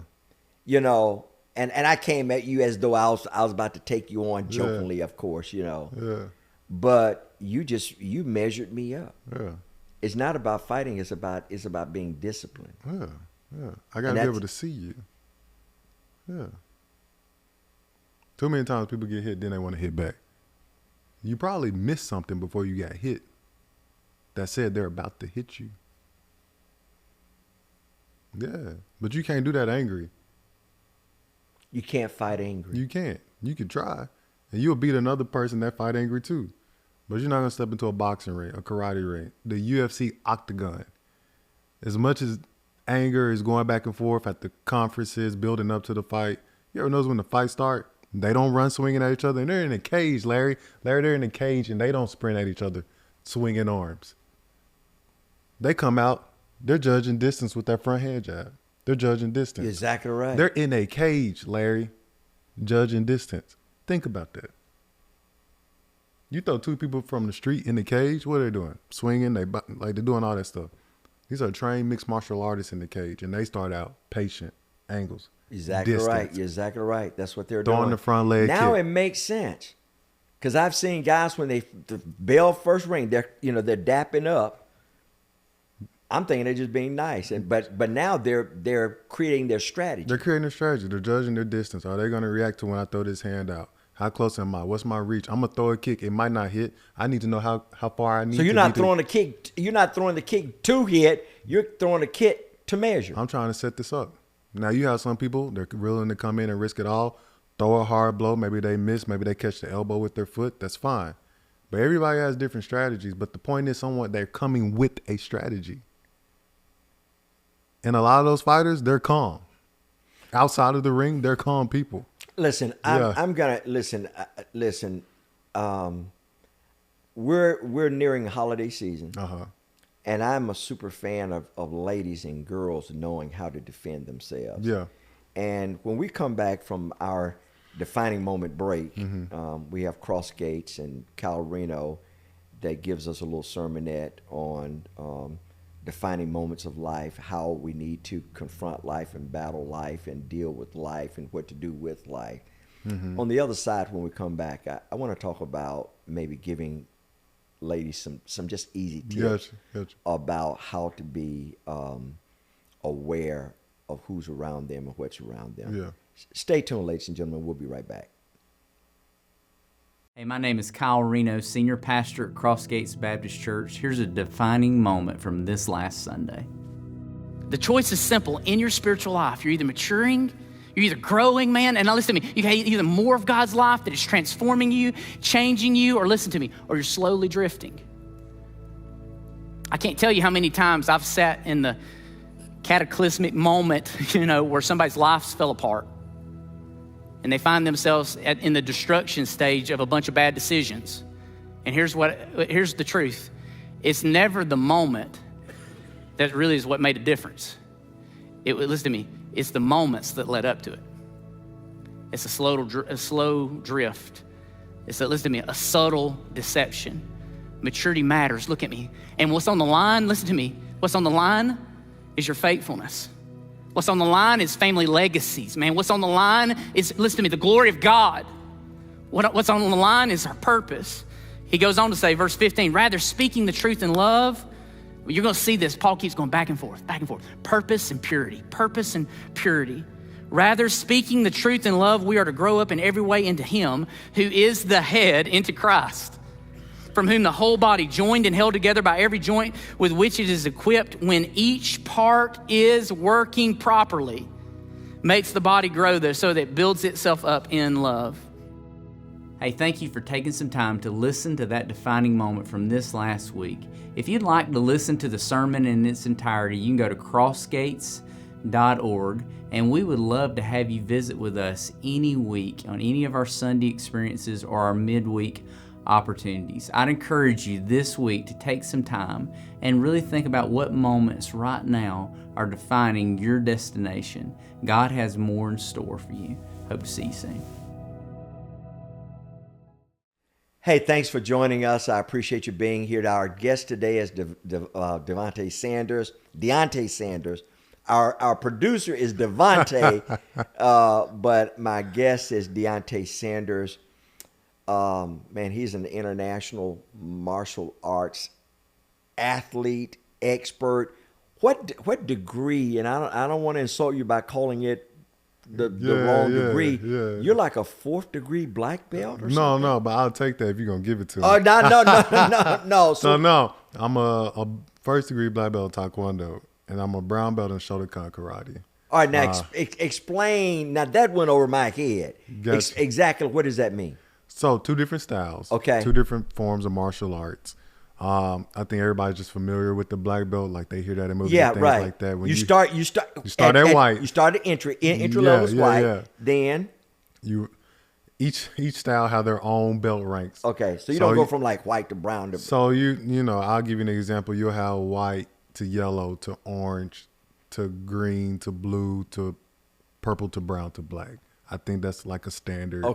you know, and I came at you as though I was about to take you on jokingly, of course, you know. Yeah. But you measured me up. Yeah. It's not about fighting. It's about being disciplined. Yeah. Yeah. I got to be able to see you. Yeah. Too many times people get hit, then they want to hit back. You probably missed something before you got hit that said they're about to hit you. Yeah. But you can't do that angry. You can't fight angry. You can't. You can try. And you'll beat another person that fight angry too. But you're not going to step into a boxing ring, a karate ring, the UFC octagon. As much as anger is going back and forth at the conferences, building up to the fight, you ever notice when the fight start, they don't run swinging at each other. And they're in a cage, Larry. They're in a cage and they don't sprint at each other, swinging arms. They come out, they're judging distance with that front hand jab. They're judging distance. You're exactly right. They're in a cage, Larry, judging distance. Think about that. You throw 2 people from the street in the cage, what are they doing? Swinging, they're doing all that stuff. These are trained mixed martial artists in the cage, and they start out patient, angles. Exactly distance. right. You're exactly right. That's what they're Throwing doing. the front leg Now kick. it makes sense, because I've seen guys when the bell first ring, they're dapping up. I'm thinking they're just being nice, but now they're creating their strategy. They're creating a strategy. They're judging their distance. Are they going to react to when I throw this hand out? How close am I? What's my reach? I'm going to throw a kick. It might not hit. I need to know how far I need to So you're be not throwing the kick. You're not throwing the kick to hit. You're throwing the kick to measure. I'm trying to set this up. Now, you have some people, they're willing to come in and risk it all, throw a hard blow. Maybe they miss. Maybe they catch the elbow with their foot. That's fine. But everybody has different strategies. But the point is they're coming with a strategy. And a lot of those fighters, they're calm. Outside of the ring, they're calm people. Listen, Yeah. I'm gonna listen. we're nearing holiday season, Uh-huh. and I'm a super fan of ladies and girls knowing how to defend themselves. Yeah. And when we come back from our defining moment break, we have Cross Gates and Cal Reno that gives us a little sermonette on defining moments of life, how we need to confront life and battle life and deal with life and what to do with life. On the other side, when we come back, I want to talk about maybe giving ladies some just easy tips Gotcha. about how to be aware of who's around them and what's around them. Yeah. Stay tuned, ladies and gentlemen. We'll be right back. Hey, my name is Kyle Reno, Senior Pastor at Cross Gates Baptist Church. Here's a defining moment from this last Sunday. The choice is simple. In your spiritual life, you're either maturing, you're either growing, man, and now listen to me, you got either more of God's life that is transforming you, changing you, or listen to me, or you're slowly drifting. I can't tell you how many times I've sat in the cataclysmic moment, where somebody's lives fell apart and they find themselves in the destruction stage of a bunch of bad decisions. And here's the truth. It's never the moment that really is what made a difference. Listen to me, it's the moments that led up to it. It's a slow drift. Listen to me, a subtle deception. Maturity matters, look at me. And what's on the line, listen to me, what's on the line is your faithfulness. What's on the line is family legacies, man. What's on the line is, listen to me, the glory of God. What's on the line is our purpose. He goes on to say, verse 15, rather speaking the truth in love, you're gonna see this, Paul keeps going back and forth. Purpose and purity, purpose and purity. Rather speaking the truth in love, we are to grow up in every way into him who is the head, into Christ, from whom the whole body, joined and held together by every joint with which it is equipped, when each part is working properly, makes the body grow there so that it builds itself up in love. Hey, thank you for taking some time to listen to that defining moment from this last week. If you'd like to listen to the sermon in its entirety, you can go to crossgates.org, and we would love to have you visit with us any week on any of our Sunday experiences or our midweek opportunities. I'd encourage you this week to take some time and really think about what moments right now are defining your destination. God has more in store for you. Hope to see you soon. Hey, thanks for joining us. I appreciate you being here. Our guest today is Deonte Sanders. Deonte Sanders. Our producer is Devontae, but my guest is Deonte Sanders. Man, he's an international martial arts athlete, expert. What degree? And I don't want to insult you by calling it the wrong degree. Yeah. You're like a 4th degree black belt or something? No, but I'll take that if you're gonna give it to me. Oh, no. No. I'm a 1st degree black belt in Taekwondo, and I'm a brown belt in Shotokan Karate. All right, now explain. Now that went over my head. Gotcha. Exactly what does that mean? So 2 different styles. Okay. 2 different forms of martial arts. I think everybody's just familiar with the black belt, like they hear that in movies and things like that. When you start at white. You start at entry level is white. Yeah. Then each style have their own belt ranks. okay, so you don't go from like white to brown to. So I'll give you an example. You'll have white to yellow to orange to green to blue to purple to brown to black. I think that's like a standard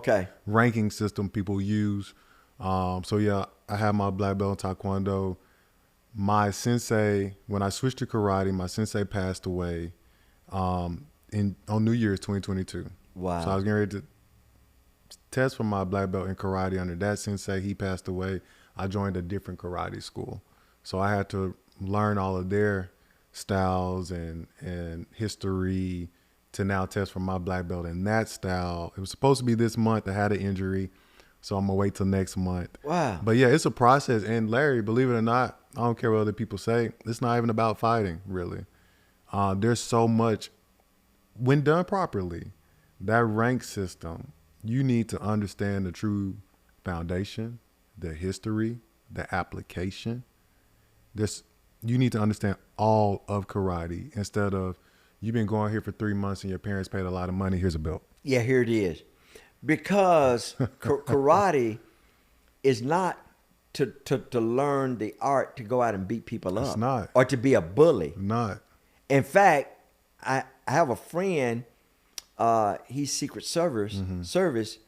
ranking system people use. So yeah, I have my black belt in Taekwondo. My sensei, when I switched to karate, my sensei passed away on New Year's 2022. Wow. So I was getting ready to test for my black belt in karate under that sensei. He passed away. I joined a different karate school. So I had to learn all of their styles and history to now test for my black belt in that style. It was supposed to be this month. I had an injury, so I'm gonna wait till next month. Wow. But yeah, it's a process. And Larry, believe it or not, I don't care what other people say, it's not even about fighting, really. There's so much, when done properly, that rank system, you need to understand the true foundation, the history, the application. You need to understand all of karate instead of, you've been going here for 3 months and your parents paid a lot of money. Here's a belt. Yeah, here it is. Because karate is not to learn the art to go out and beat people up. It's not. Or to be a bully. Not. In fact, I have a friend, he's Secret Service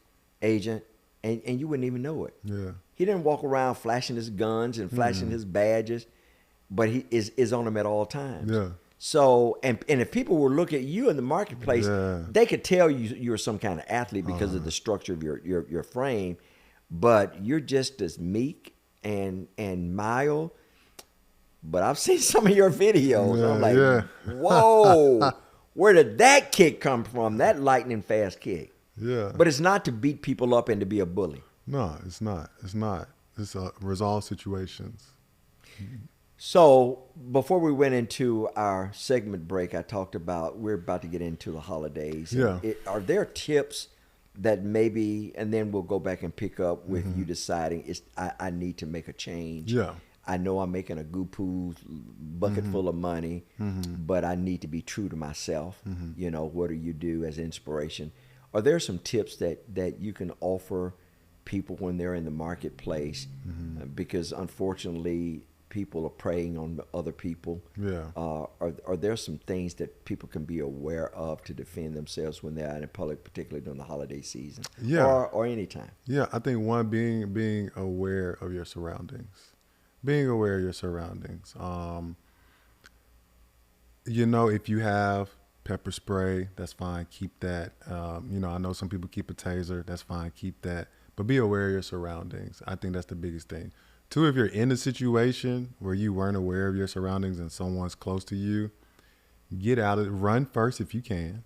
agent, and you wouldn't even know it. Yeah. He didn't walk around flashing his guns and flashing his badges, but he is on them at all times. Yeah. So, and if people were looking at you in the marketplace, Yeah. they could tell you're some kind of athlete because of the structure of your frame, but you're just as meek and mild. But I've seen some of your videos. Yeah, I'm like, yeah. whoa, where did that kick come from? That lightning fast kick. Yeah. But it's not to beat people up and to be a bully. No, it's not. It's not. It's resolve situations. So before we went into our segment break, I talked about we're about to get into the holidays. Yeah. Are there tips that maybe, and then we'll go back and pick up with you deciding I need to make a change. Yeah. I know I'm making a goo-poo bucket full of money, but I need to be true to myself. You know, what do you do as inspiration? Are there some tips that you can offer people when they're in the marketplace? Because unfortunately, people are preying on other people. Yeah. Are there some things that people can be aware of to defend themselves when they're out in public, particularly during the holiday season? Yeah. Or any time? Yeah, I think one being aware of your surroundings. Being aware of your surroundings. You know, if you have pepper spray, that's fine. Keep that. You know, I know some people keep a taser. That's fine. Keep that. But be aware of your surroundings. I think that's the biggest thing. Two, if you're in a situation where you weren't aware of your surroundings and someone's close to you, get out of it. Run first if you can.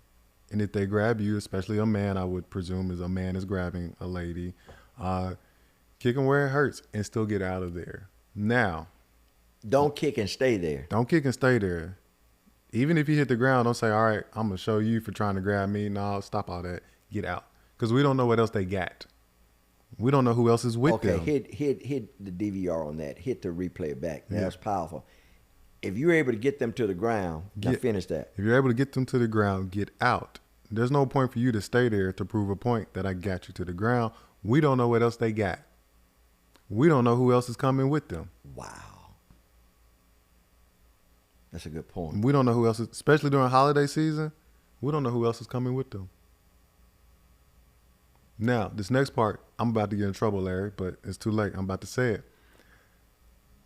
And if they grab you, especially a man, I would presume is a man is grabbing a lady, kick them where it hurts and still get out of there. Now, Don't kick and stay there. don't kick and stay there. Even if you hit the ground, don't say, all right, I'm going to show you for trying to grab me. No, stop all that. Get out. Because we don't know what else they got. We don't know who else is with them. Okay, hit the DVR on that. Hit the replay back. That's powerful. If you're able to get them to the ground, now finish that. If you're able to get them to the ground, get out. There's no point for you to stay there to prove a point that I got you to the ground. We don't know what else they got. We don't know who else is coming with them. Wow. That's a good point. We don't know who else is, especially during holiday season, we don't know who else is coming with them. Now, this next part, I'm about to get in trouble, Larry, but it's too late. I'm about to say it.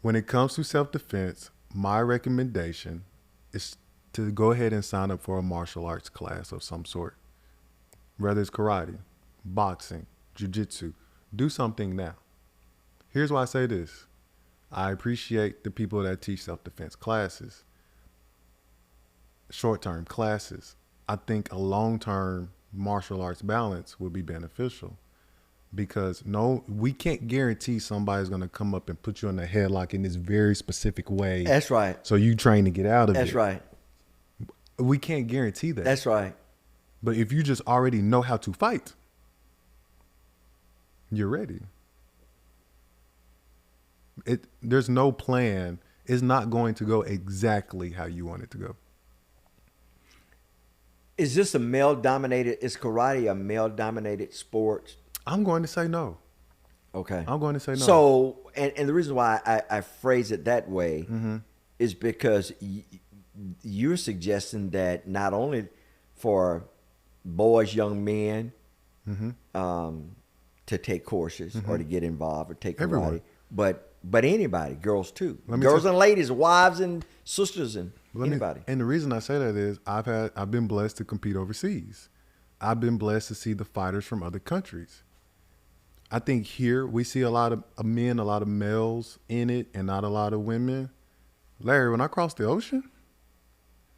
When it comes to self-defense, my recommendation is to go ahead and sign up for a martial arts class of some sort. Whether it's karate, boxing, jiu-jitsu, do something now. Here's why I say this. I appreciate the people that teach self-defense classes, short-term classes. I think a long-term martial arts balance would be beneficial because we can't guarantee somebody's going to come up and put you in a headlock in this very specific way. That's right. So you train to get out of it. That's right. We can't guarantee that. That's right. But if you just already know how to fight, you're ready. There's no plan. It's not going to go exactly how you want it to go. Is this is karate a male-dominated sport? I'm going to say no. Okay. I'm going to say no. So, and the reason why I phrase it that way is because you're suggesting that not only for boys, young men, to take courses or to get involved or take karate, Everyone. but anybody, girls too, girls and ladies, wives and sisters and anybody. And the reason I say that is I've been blessed to compete overseas. I've been blessed to see the fighters from other countries. I think here we see a lot of men, a lot of males in it, and not a lot of women. Larry, when I cross the ocean,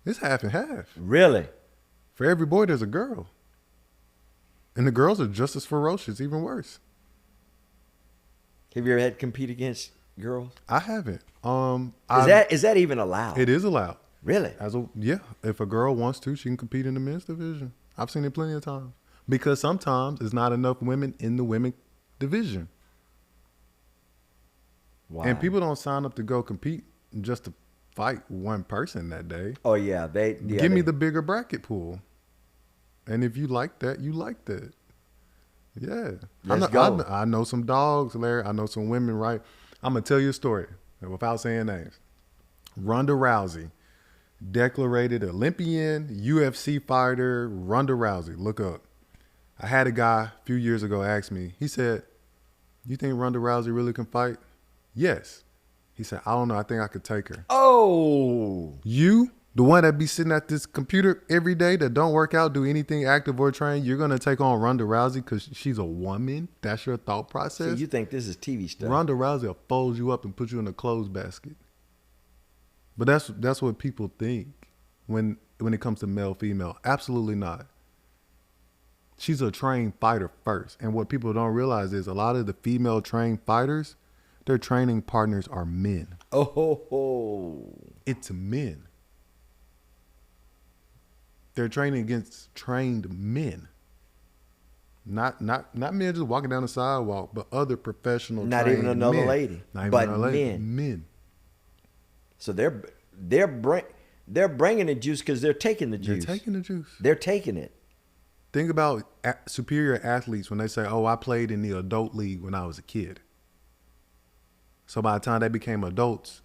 it's half and half. Really? For every boy, there's a girl. And the girls are just as ferocious, even worse. Have you ever had to compete against girls? I haven't. Is that even allowed? It is allowed. Really? If a girl wants to, she can compete in the men's division. I've seen it plenty of times. Because sometimes there's not enough women in the women division. Wow. And people don't sign up to go compete just to fight one person that day. Oh yeah, Give me the bigger bracket pool. And if you like that, you like that. Yeah. Let's go. I know some dogs, Larry. I know some women, right? I'm going to tell you a story without saying names. Ronda Rousey, declared Olympian, UFC fighter, Ronda Rousey. Look up. I had a guy a few years ago ask me, he said, you think Ronda Rousey really can fight? Yes. He said, I don't know. I think I could take her. Oh. You, the one that be sitting at this computer every day that don't work out, do anything active or train, you're going to take on Ronda Rousey because she's a woman? That's your thought So process? you think this is TV stuff? Ronda Rousey will fold you up and put you in a clothes basket. But that's what people think when it comes to male, female. Absolutely not. She's a trained fighter first. And what people don't realize is a lot of the female trained fighters, their training partners are men. Oh, ho, ho. It's men. They're training against trained men. Not men just walking down the sidewalk, but other professional Not trained even another men. lady, Not even but another lady. men. Men. So they're bringing the juice because they're taking the They're juice. taking the juice. They're taking it. Think about superior athletes when they say, oh, I played in the adult league when I was a kid. So by the time they became adults,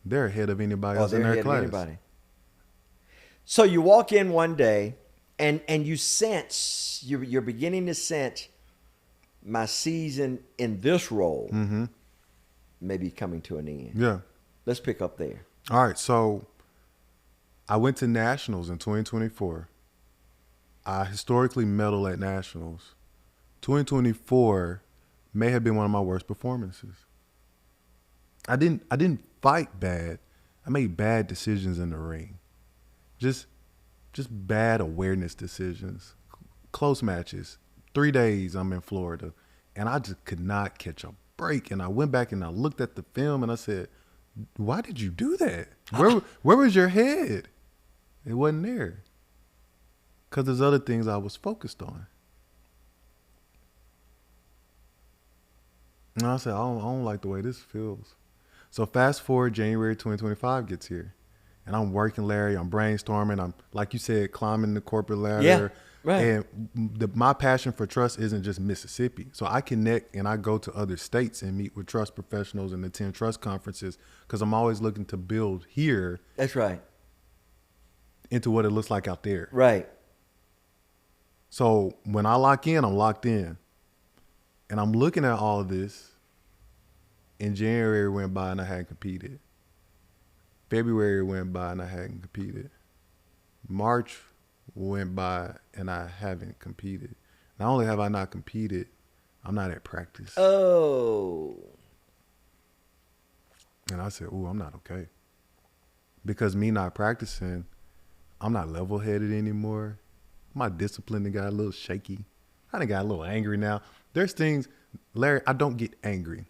they're ahead of anybody else in they're their ahead of class. anybody. So you walk in one day and you sense, you're beginning to sense my season in this role maybe coming to an end. Yeah. Let's pick up there. All right. So I went to nationals in 2024. I historically medal at nationals. 2024 may have been one of my worst performances. I didn't fight bad. I made bad decisions in the ring. Just bad awareness decisions. Close matches. 3 days I'm in Florida, and I just could not catch a break. And I went back and I looked at the film and I said, why did you do that? Where was your head? It wasn't there. Because there's other things I was focused on. And I said, I don't like the way this feels. So fast forward, January 2025 gets here. And I'm working, Larry. I'm brainstorming. I'm, like you said, climbing the corporate ladder. Yeah, right. And my passion for trust isn't just Mississippi. So I connect and I go to other states and meet with trust professionals and attend trust conferences because I'm always looking to build here That's right. into what it looks like out there. Right. So when I lock in, I'm locked in. And I'm looking at all of this. And January went by and I hadn't competed. February went by and I hadn't competed. March went by and I haven't competed. Not only have I not competed, I'm not at practice. Oh. And I said, ooh, I'm not okay. Because me not practicing, I'm not level-headed anymore. My discipline done got a little shaky. I done got a little angry now. There's things, Larry, I don't get angry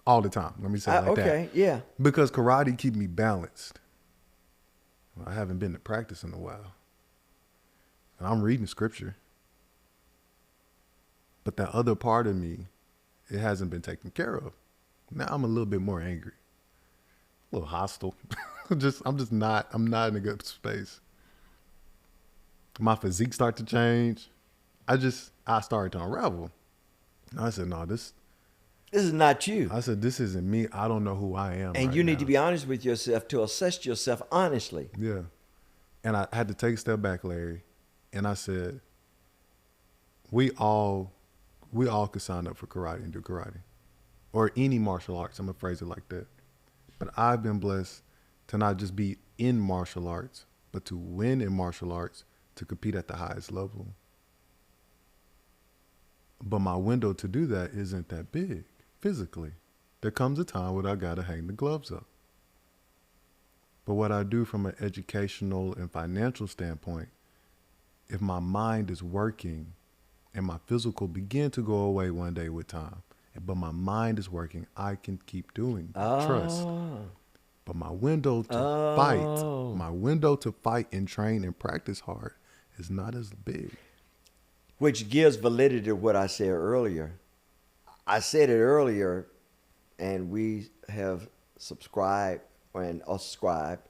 all the time. Let me say it like that. Okay, yeah. Because karate keep me balanced. I haven't been to practice in a while. And I'm reading scripture. But that other part of me, it hasn't been taken care of. Now I'm a little bit more angry. A little hostile. I'm not in a good space. My physique start to change. I started to unravel. And I said, no, this is not you. I said, this isn't me. I don't know who I am. And right you need now. to be honest with yourself to assess yourself honestly. Yeah. And I had to take a step back, Larry. And I said, we all could sign up for karate and do karate. Or any martial arts. I'm going to phrase it like that. But I've been blessed to not just be in martial arts, but to win in martial arts, to compete at the highest level. But my window to do that isn't that big physically. There comes a time when I got to hang the gloves up. But what I do from an educational and financial standpoint, if my mind is working and my physical begin to go away one day with time, but my mind is working, I can keep doing trust. But my window to fight and train and practice hard is not as big. Which gives validity to what I said earlier. I said it earlier, and we have subscribed and ascribed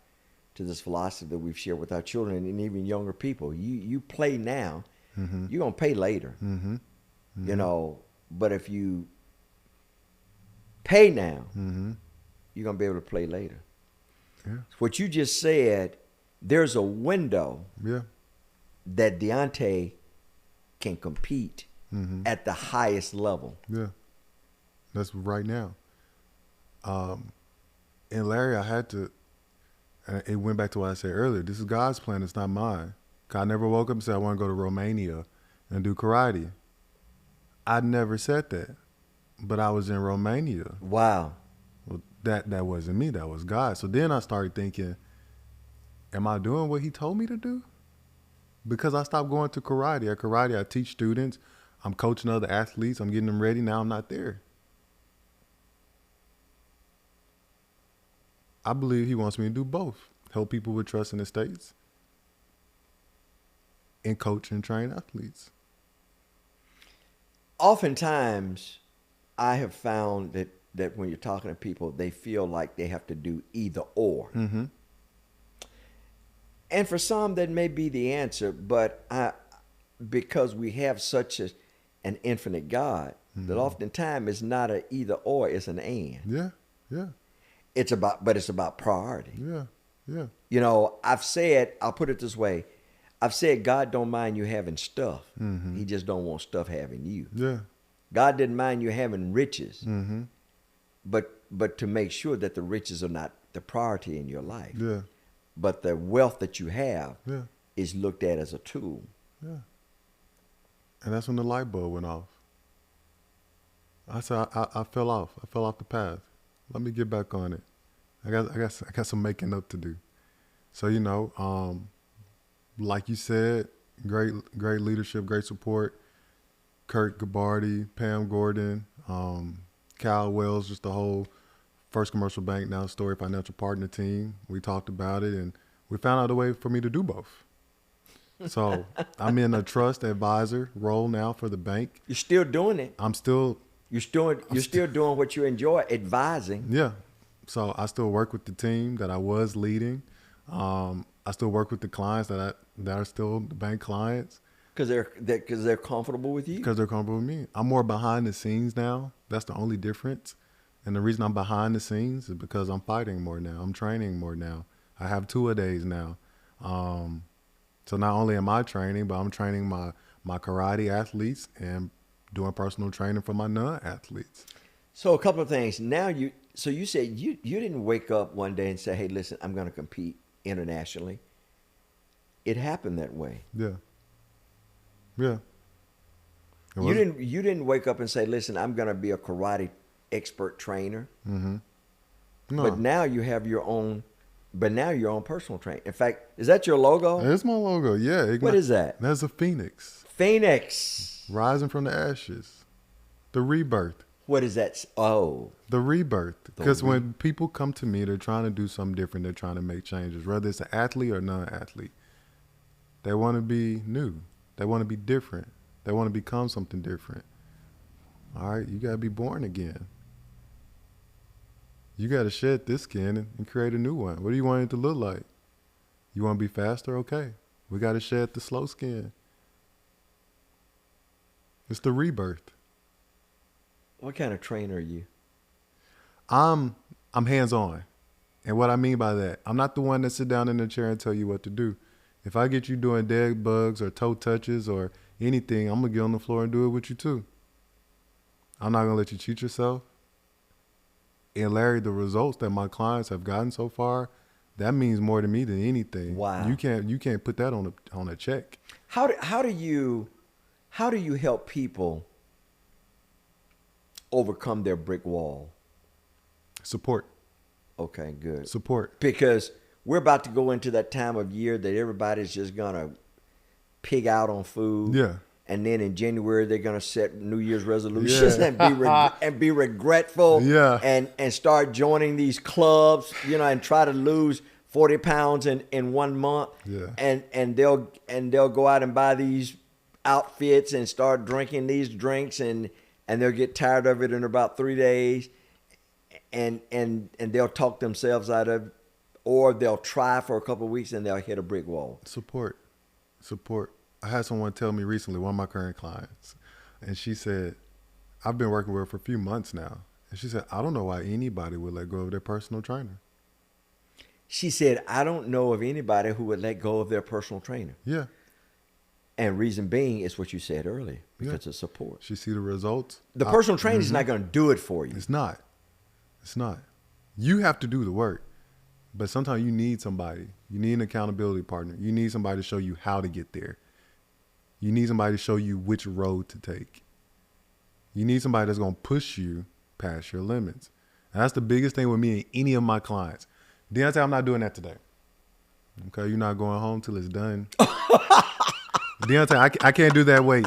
to this philosophy that we've shared with our children and even younger people. You play now, you're going to pay later. You know, but if you pay now, you're going to be able to play later. Yeah. What you just said, there's a window Yeah. that Deonte can compete at the highest level. Yeah. That's right now. And Larry, I had to, and it went back to what I said earlier. This is God's plan. It's not mine. I never woke up and said, I want to go to Romania and do karate. I never said that. But I was in Romania. Wow. Well, that wasn't me. That was God. So then I started thinking, am I doing what he told me to do? Because I stopped going to karate. At karate, I teach students. I'm coaching other athletes. I'm getting them ready. Now I'm not there. I believe he wants me to do both. Help people with trust in the States and coach and train athletes. Oftentimes, I have found that when you're talking to people, they feel like they have to do either or. Mm-hmm. And for some, that may be the answer, but because we have such an infinite God, that oftentimes it's not an either or, it's an and. Yeah, yeah, It's about priority. yeah, yeah. You know, I'll put it this way. I've said God don't mind you having stuff. He just don't want stuff having you. Yeah. God didn't mind you having riches, Mm-hmm. but to make sure that the riches are not the priority in your life. Yeah. But the wealth that you have Yeah. is looked at as a tool. Yeah. And that's when the light bulb went off. I said, I fell off. I fell off the path. Let me get back on it. I got some making up to do. So, you know, like you said, great leadership, great support. Kurt Gabardi, Pam Gordon, Cal Wells, just the whole First Commercial Bank, now Story Financial Partner team. We talked about it, and we found out a way for me to do both. So I'm in a trust advisor role now for the bank. You're still doing it. You're Still doing what you enjoy, advising. Yeah. So I still work with the team that I was leading. I still work with the clients that are still the bank clients. Because they're comfortable with you. Because they're comfortable with me. I'm more behind the scenes now. That's the only difference. And the reason I'm behind the scenes is because I'm fighting more now. I'm training more now. I have 2-a-days now. So not only am I training, but I'm training my karate athletes and doing personal training for my non-athletes. So a couple of things. Now you said you didn't wake up one day and say, "Hey, listen, I'm going to compete internationally." It happened that way. Yeah. Yeah. You didn't wake up and say, "Listen, I'm going to be a karate expert trainer." Mm-hmm. No. But now you have your own. But now your own personal trainer. In fact, is that your logo? It's my logo. Yeah. What is that? That's a phoenix Phoenix. rising from the ashes. The rebirth. What is that? Oh, The rebirth. Because when people come to me, they're trying to do something different. They're trying to make changes, whether it's an athlete or non-athlete. They want to be new. They want to be different. They want to become something different. All right, you got to be born again. You got to shed this skin and create a new one. What do you want it to look like? You want to be faster? Okay. We got to shed the slow skin. It's the rebirth. what kind of trainer are you? I'm hands-on. And what I mean by that, I'm not the one that sit down in the chair and tell you what to do. If I get you doing dead bugs or toe touches or anything, I'm going to get on the floor and do it with you too. I'm not going to let you cheat yourself. And Larry, the results that my clients have gotten so far, that means more to me than anything. Wow. You can't put that on a check. How do you help people overcome their brick wall? Support. Okay, good. Support. Because we're about to go into that time of year that everybody's just gonna pig out on food. Yeah. And then in January they're gonna set New Year's resolutions Yeah. and be regretful. Yeah. And start joining these clubs, and try to lose 40 pounds in 1 month. Yeah. And they'll go out and buy these outfits and start drinking these drinks and they'll get tired of it in about 3 days. And they'll talk themselves out of, or they'll try for a couple of weeks and they'll hit a brick wall. Support. I had someone tell me recently, one of my current clients, and she said, I've been working with her for a few months now. And she said, I don't know why anybody would let go of their personal trainer. She said, I don't know of anybody who would let go of their personal trainer. Yeah. And reason being is what you said earlier, Yeah. because of support. She see the results. The personal trainer is not going to do it for you. It's not. It's not. You have to do the work. But sometimes you need somebody. You need an accountability partner. You need somebody to show you how to get there. You need somebody to show you which road to take. You need somebody that's going to push you past your limits. And that's the biggest thing with me and any of my clients. Deonte, I'm not doing that today. Okay, you're not going home till it's done. Deonte, I can't do that weight.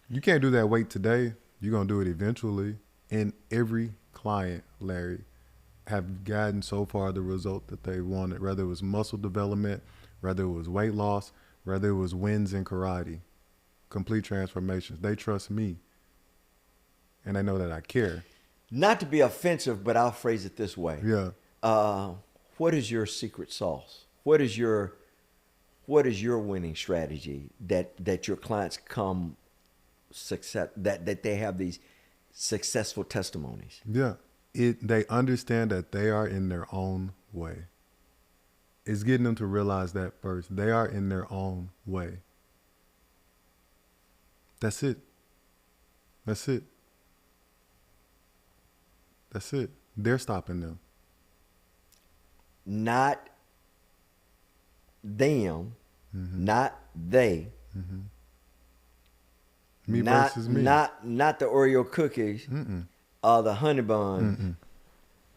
You can't do that weight today. You're going to do it eventually. And every client, Larry, have gotten so far the result that they wanted, whether it was muscle development, whether it was weight loss, whether it was wins in karate, complete transformations. They trust me, and they know that I care. Not to be offensive, but I'll phrase it this way. Yeah. What is your secret sauce? What is your winning strategy that your clients come success that they have these successful testimonies? Yeah. They understand that they are in their own way. It's getting them to realize that first. They are in their own way. That's it. That's it. That's it. They're stopping them. Not them, not they. Me not, versus me. Not the Oreo cookies, or the honey buns,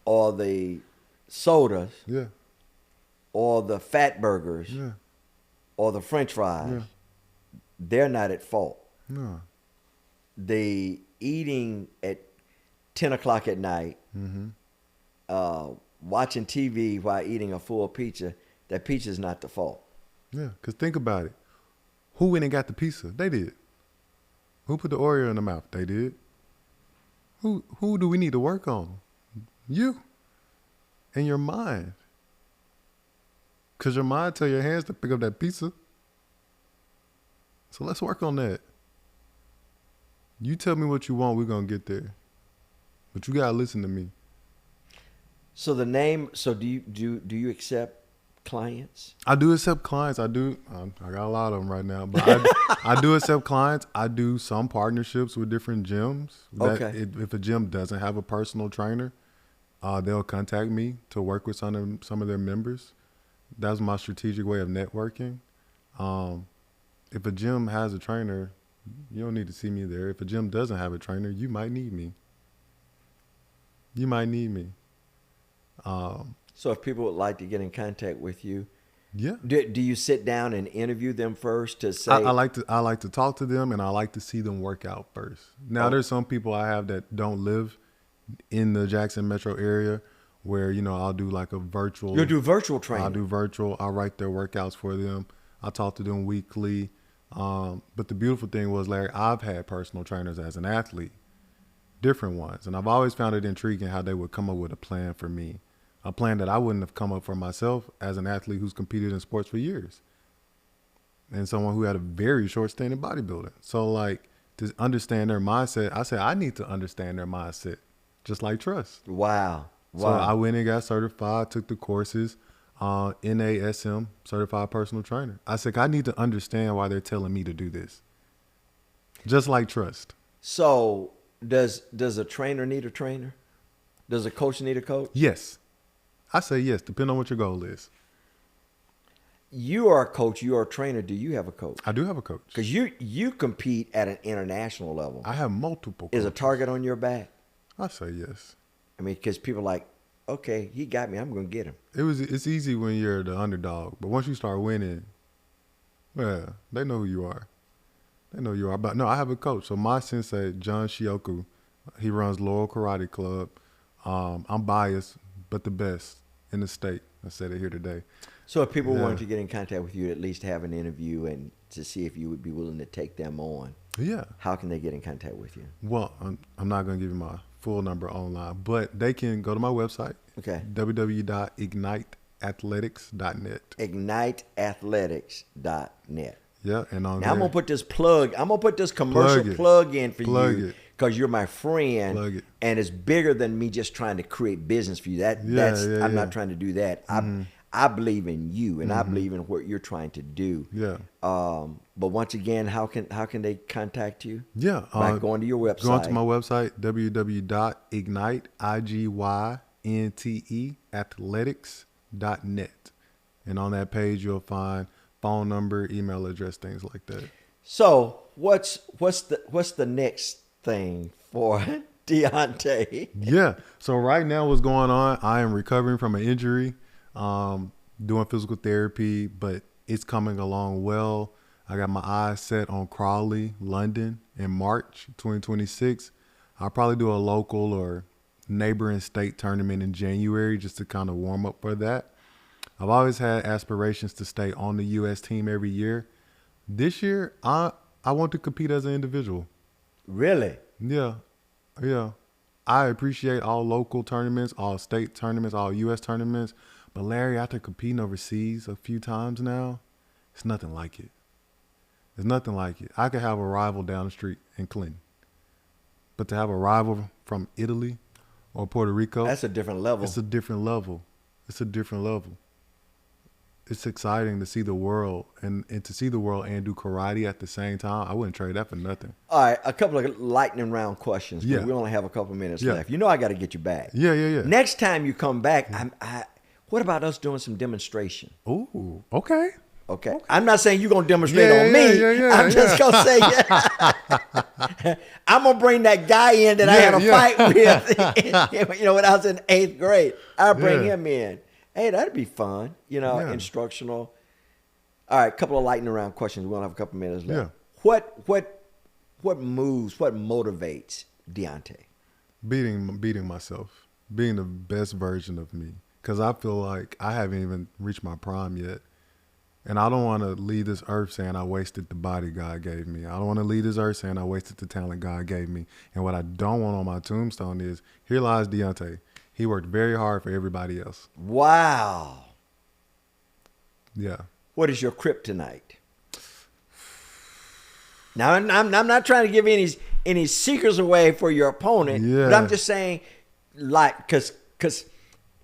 or the sodas, Yeah. or the fat burgers, Yeah. or the French fries. Yeah. They're not at fault. No. The eating at 10 o'clock at night, watching TV while eating a full pizza, that pizza is not the fault. Yeah. Because think about it. Who went and got the pizza? They did. Who put the Oreo in the mouth? They did. Who do we need to work on? You. And your mind. Because your mind tell your hands to pick up that pizza. So let's work on that. You tell me what you want, we're going to get there. But you got to listen to me. So do you accept clients? I do accept clients. I do. I got a lot of them right now, but I do accept clients. I do some partnerships with different gyms. Okay. If a gym doesn't have a personal trainer, they'll contact me to work with some of their members. That's my strategic way of networking. If a gym has a trainer, you don't need to see me there. If a gym doesn't have a trainer, you might need me. You might need me. So if people would like to get in contact with you, Yeah. do you sit down and interview them first to say? I like to talk to them, and I like to see them work out first. Now, there's some people I have that don't live in the Jackson metro area where, I'll do like a virtual. You'll do virtual training. I'll do virtual. I'll write their workouts for them. I talk to them weekly. But the beautiful thing was, Larry, I've had personal trainers as an athlete, different ones. And I've always found it intriguing how they would come up with a plan for me, a plan that I wouldn't have come up for myself as an athlete who's competed in sports for years and someone who had a very short stint in bodybuilding. So like to understand their mindset, I said, I need to understand their mindset, just like trust. Wow. So I went and got certified, took the courses, NASM, certified personal trainer. I said, I need to understand why they're telling me to do this. Just like trust. So does a trainer need a trainer? Does a coach need a coach? Yes. I say yes, depending on what your goal is. You are a coach. You are a trainer. Do you have a coach? I do have a coach. Because you compete at an international level. I have multiple coaches. Is a target on your back? I say yes. I mean, because people are like, okay, he got me. I'm going to get him. It's easy when you're the underdog, but once you start winning, well, they know who you are. They know you are. But no, I have a coach. So my sensei, John Shioku, he runs Laurel Karate Club. I'm biased, but the best in the state. I said it here today. So if people wanted to get in contact with you, at least have an interview and to see if you would be willing to take them on, Yeah. how can they get in contact with you? Well, I'm not going to give you my full number online, but they can go to my website. Okay. www.igniteathletics.net. Igniteathletics.net. Yeah, and on Now I'm there, gonna put this commercial Plug it. plug in for Plug you it. because you're my friend, Plug it. and it's bigger than me just trying to create business for you. I'm not trying to do that. I believe in you, and I believe in what you're trying to do. Yeah. But once again, how can they contact you? Yeah. By going to your website. Go to my website, www.igynteathletics.net. And on that page, you'll find phone number, email address, things like that. So what's the next thing for Deonte? Yeah. So right now what's going on, I am recovering from an injury, doing physical therapy, but it's coming along well. I got my eyes set on Crawley, London in March 2026. I'll probably do a local or neighboring state tournament in January just to kind of warm up for that. I've always had aspirations to stay on the U.S. team every year. This year, I want to compete as an individual. Really? Yeah. I appreciate all local tournaments, all state tournaments, all U.S. tournaments. But Larry, after competing overseas a few times now, it's nothing like it. It's nothing like it. I could have a rival down the street in Clinton. But to have a rival from Italy or Puerto Rico, That's a different level. it's a different level. It's a different level. It's exciting to see the world and to see the world and do karate at the same time. I wouldn't trade that for nothing. All right, a couple of lightning round questions. 'Cause Yeah. we only have a couple minutes Yeah. left. You know I got to get you back. Yeah. Next time you come back, what about us doing some demonstration? Ooh, okay. Okay. I'm not saying you're going to demonstrate Yeah, on me. yeah, I'm just going to say, I'm going to bring that guy in that I had a fight with, when I was in 8th grade. I'll bring him in. Hey, that'd be fun, instructional. All right, couple of lightning round questions. We only have a couple minutes left. Yeah. What motivates Deonte? Beating myself, being the best version of me. Because I feel like I haven't even reached my prime yet. And I don't want to leave this earth saying I wasted the body God gave me. I don't want to leave this earth saying I wasted the talent God gave me. And what I don't want on my tombstone is, here lies Deonte. He worked very hard for everybody else. Wow. Yeah. What is your kryptonite? Now, I'm not trying to give any secrets away for your opponent, but I'm just saying, because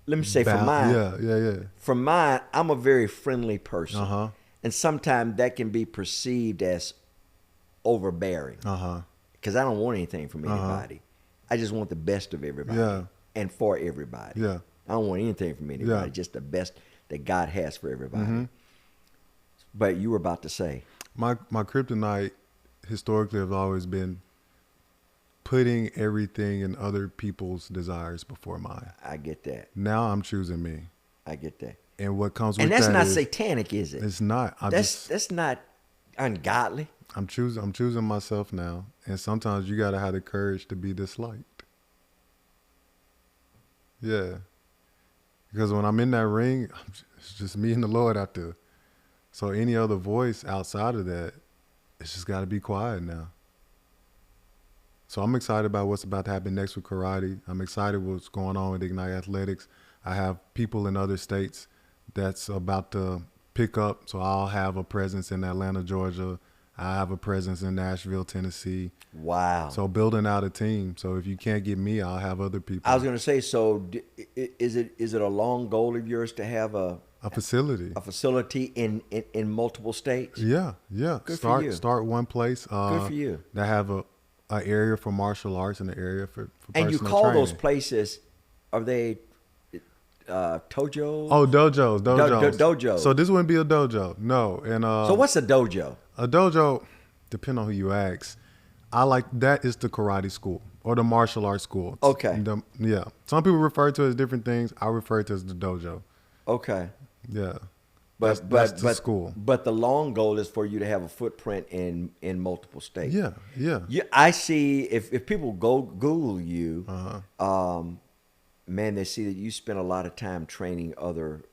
let me say for mine. Yeah. For mine, I'm a very friendly person. Uh-huh. And sometimes that can be perceived as overbearing. Uh-huh. Because I don't want anything from anybody. I just want the best of everybody. Yeah. And for everybody. Yeah. I don't want anything from anybody, just the best that God has for everybody. Mm-hmm. But you were about to say. My kryptonite historically has always been putting everything in other people's desires before mine. I get that. Now I'm choosing me. I get that. And what comes with that And that's not is, satanic, is it? It's not. That's not ungodly. I'm choosing myself now. And sometimes you got to have the courage to be disliked. Yeah. Because when I'm in that ring, it's just me and the Lord out there. So any other voice outside of that, it's just got to be quiet now. So I'm excited about what's about to happen next with karate. I'm excited what's going on with Ignite Athletics. I have people in other states that's about to pick up. So I'll have a presence in Atlanta, Georgia. I have a presence in Nashville, Tennessee. Wow. So building out a team. So if you can't get me, I'll have other people. I was going to say, so is it a long goal of yours to have a facility? A facility in multiple states? Yeah. Good for you. Start one place. Good for you. That have an area for martial arts and an area for and you personal call training. those places, are they dojo? Oh, dojos. Dojos. So this wouldn't be a dojo. No. And so what's a dojo? A dojo, depending on who you ask, that is the karate school or the martial arts school. Okay. Yeah. Some people refer to it as different things. I refer to it as the dojo. Okay. Yeah. That's the school. But the long goal is for you to have a footprint in multiple states. Yeah. I see if people go Google you, man, they see that you spend a lot of time training other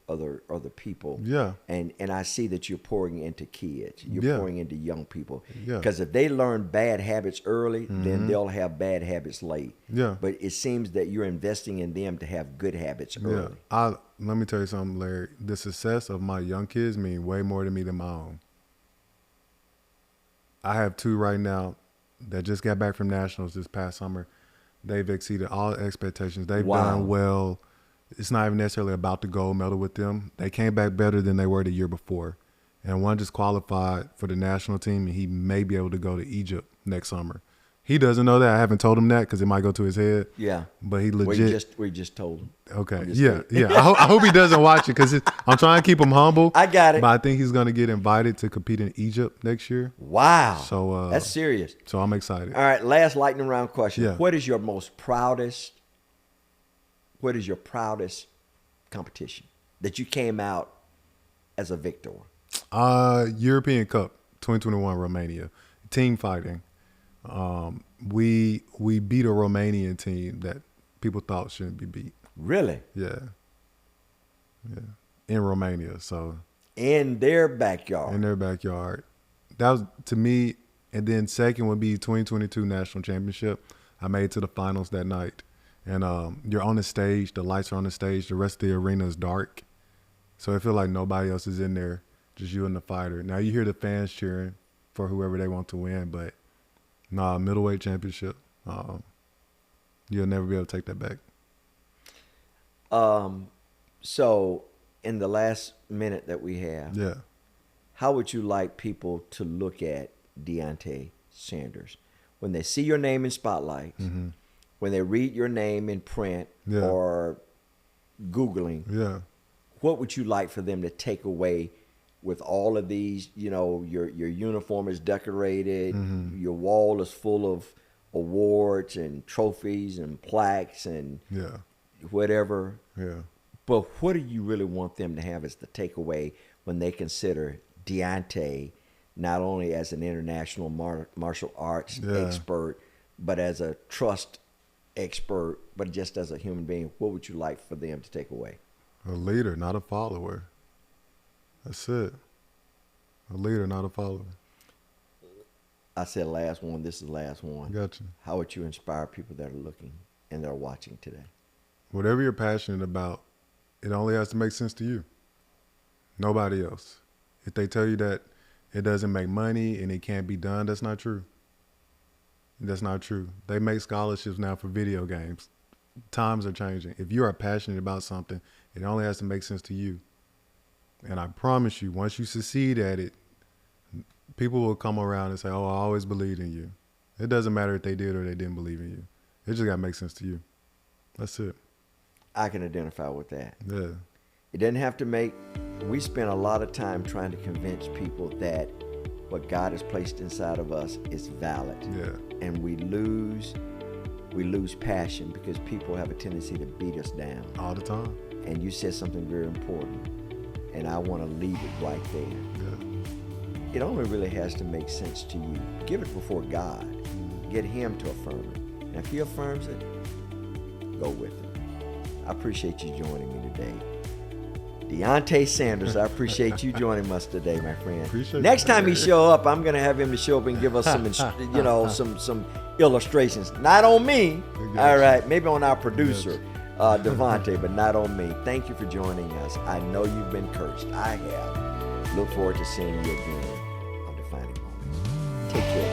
people. Yeah. And I see that you're pouring into kids. You're pouring into young people. Yeah. Because if they learn bad habits early, then they'll have bad habits late. Yeah. But it seems that you're investing in them to have good habits early. Yeah. Let me tell you something, Larry. The success of my young kids mean way more to me than my own. I have 2 right now. that just got back from nationals this past summer. They've exceeded all expectations. They've Wow. done well. It's not even necessarily about the gold medal with them. They came back better than they were the year before. And one just qualified for the national team, and he may be able to go to Egypt next summer. He doesn't know that. I haven't told him that because it might go to his head. Yeah. But he legit. We just told him. Okay. I'm just Yeah. kidding. Yeah. I hope he doesn't watch it because I'm trying to keep him humble. I got it. But I think he's going to get invited to compete in Egypt next year. Wow. So that's serious. So I'm excited. All right, last lightning round question. Yeah. What is your proudest competition that you came out as a victor? European Cup 2021 Romania. Team fighting. We beat a Romanian team that people thought shouldn't be beat. Really? Yeah. In Romania. So In their backyard. in their backyard. That was to me. And then second would be 2022 National Championship. I made it to the finals that night. And you're on the stage. The lights are on the stage. The rest of the arena is dark. So I feel like nobody else is in there, just you and the fighter. Now you hear the fans cheering for whoever they want to win, but middleweight championship. You'll never be able to take that back. So in the last minute that we have, Yeah. how would you like people to look at Deonte Sanders when they see your name in spotlights, when they read your name in print Mm-hmm. Yeah. or Googling? Yeah. What would you like for them to take away with all of these? You know, your uniform is decorated, your wall is full of awards and trophies and plaques and Yeah. whatever. Yeah. But what do you really want them to have as the takeaway when they consider Deonte not only as an international martial arts Yeah. expert, but as a trust expert, but just as a human being? What would you like for them to take away? A leader, not a follower. That's it. A leader, not a follower. I said last one. This is the last one. Gotcha. How would you inspire people that are looking and that are watching today? Whatever you're passionate about, it only has to make sense to you. Nobody else. If they tell you that it doesn't make money and it can't be done, that's not true. That's not true. They make scholarships now for video games. Times are changing. If you are passionate about something, it only has to make sense to you. And I promise you, once you succeed at it, people will come around and say, oh, I always believed in you. It doesn't matter if they did or they didn't believe in you. It just got to make sense to you. That's it. I can identify with that. Yeah. It doesn't have to make. We spend a lot of time trying to convince people that what God has placed inside of us is valid. Yeah. And we lose passion because people have a tendency to beat us down. All the time. And you said something very important, and I want to leave it right there. Yeah. It only really has to make sense to you. Give it before God. Get Him to affirm it. And if He affirms it, go with it. I appreciate you joining me today. Deonte Sanders, I appreciate you joining us today, my friend. Appreciate Next it. time he show up, I'm gonna have him to show up and give us some, some illustrations. Not on me, all right. Maybe on our producer, Devontae, but not on me. Thank you for joining us. I know you've been cursed. I have. Look forward to seeing you again on Defining Moments. Take care.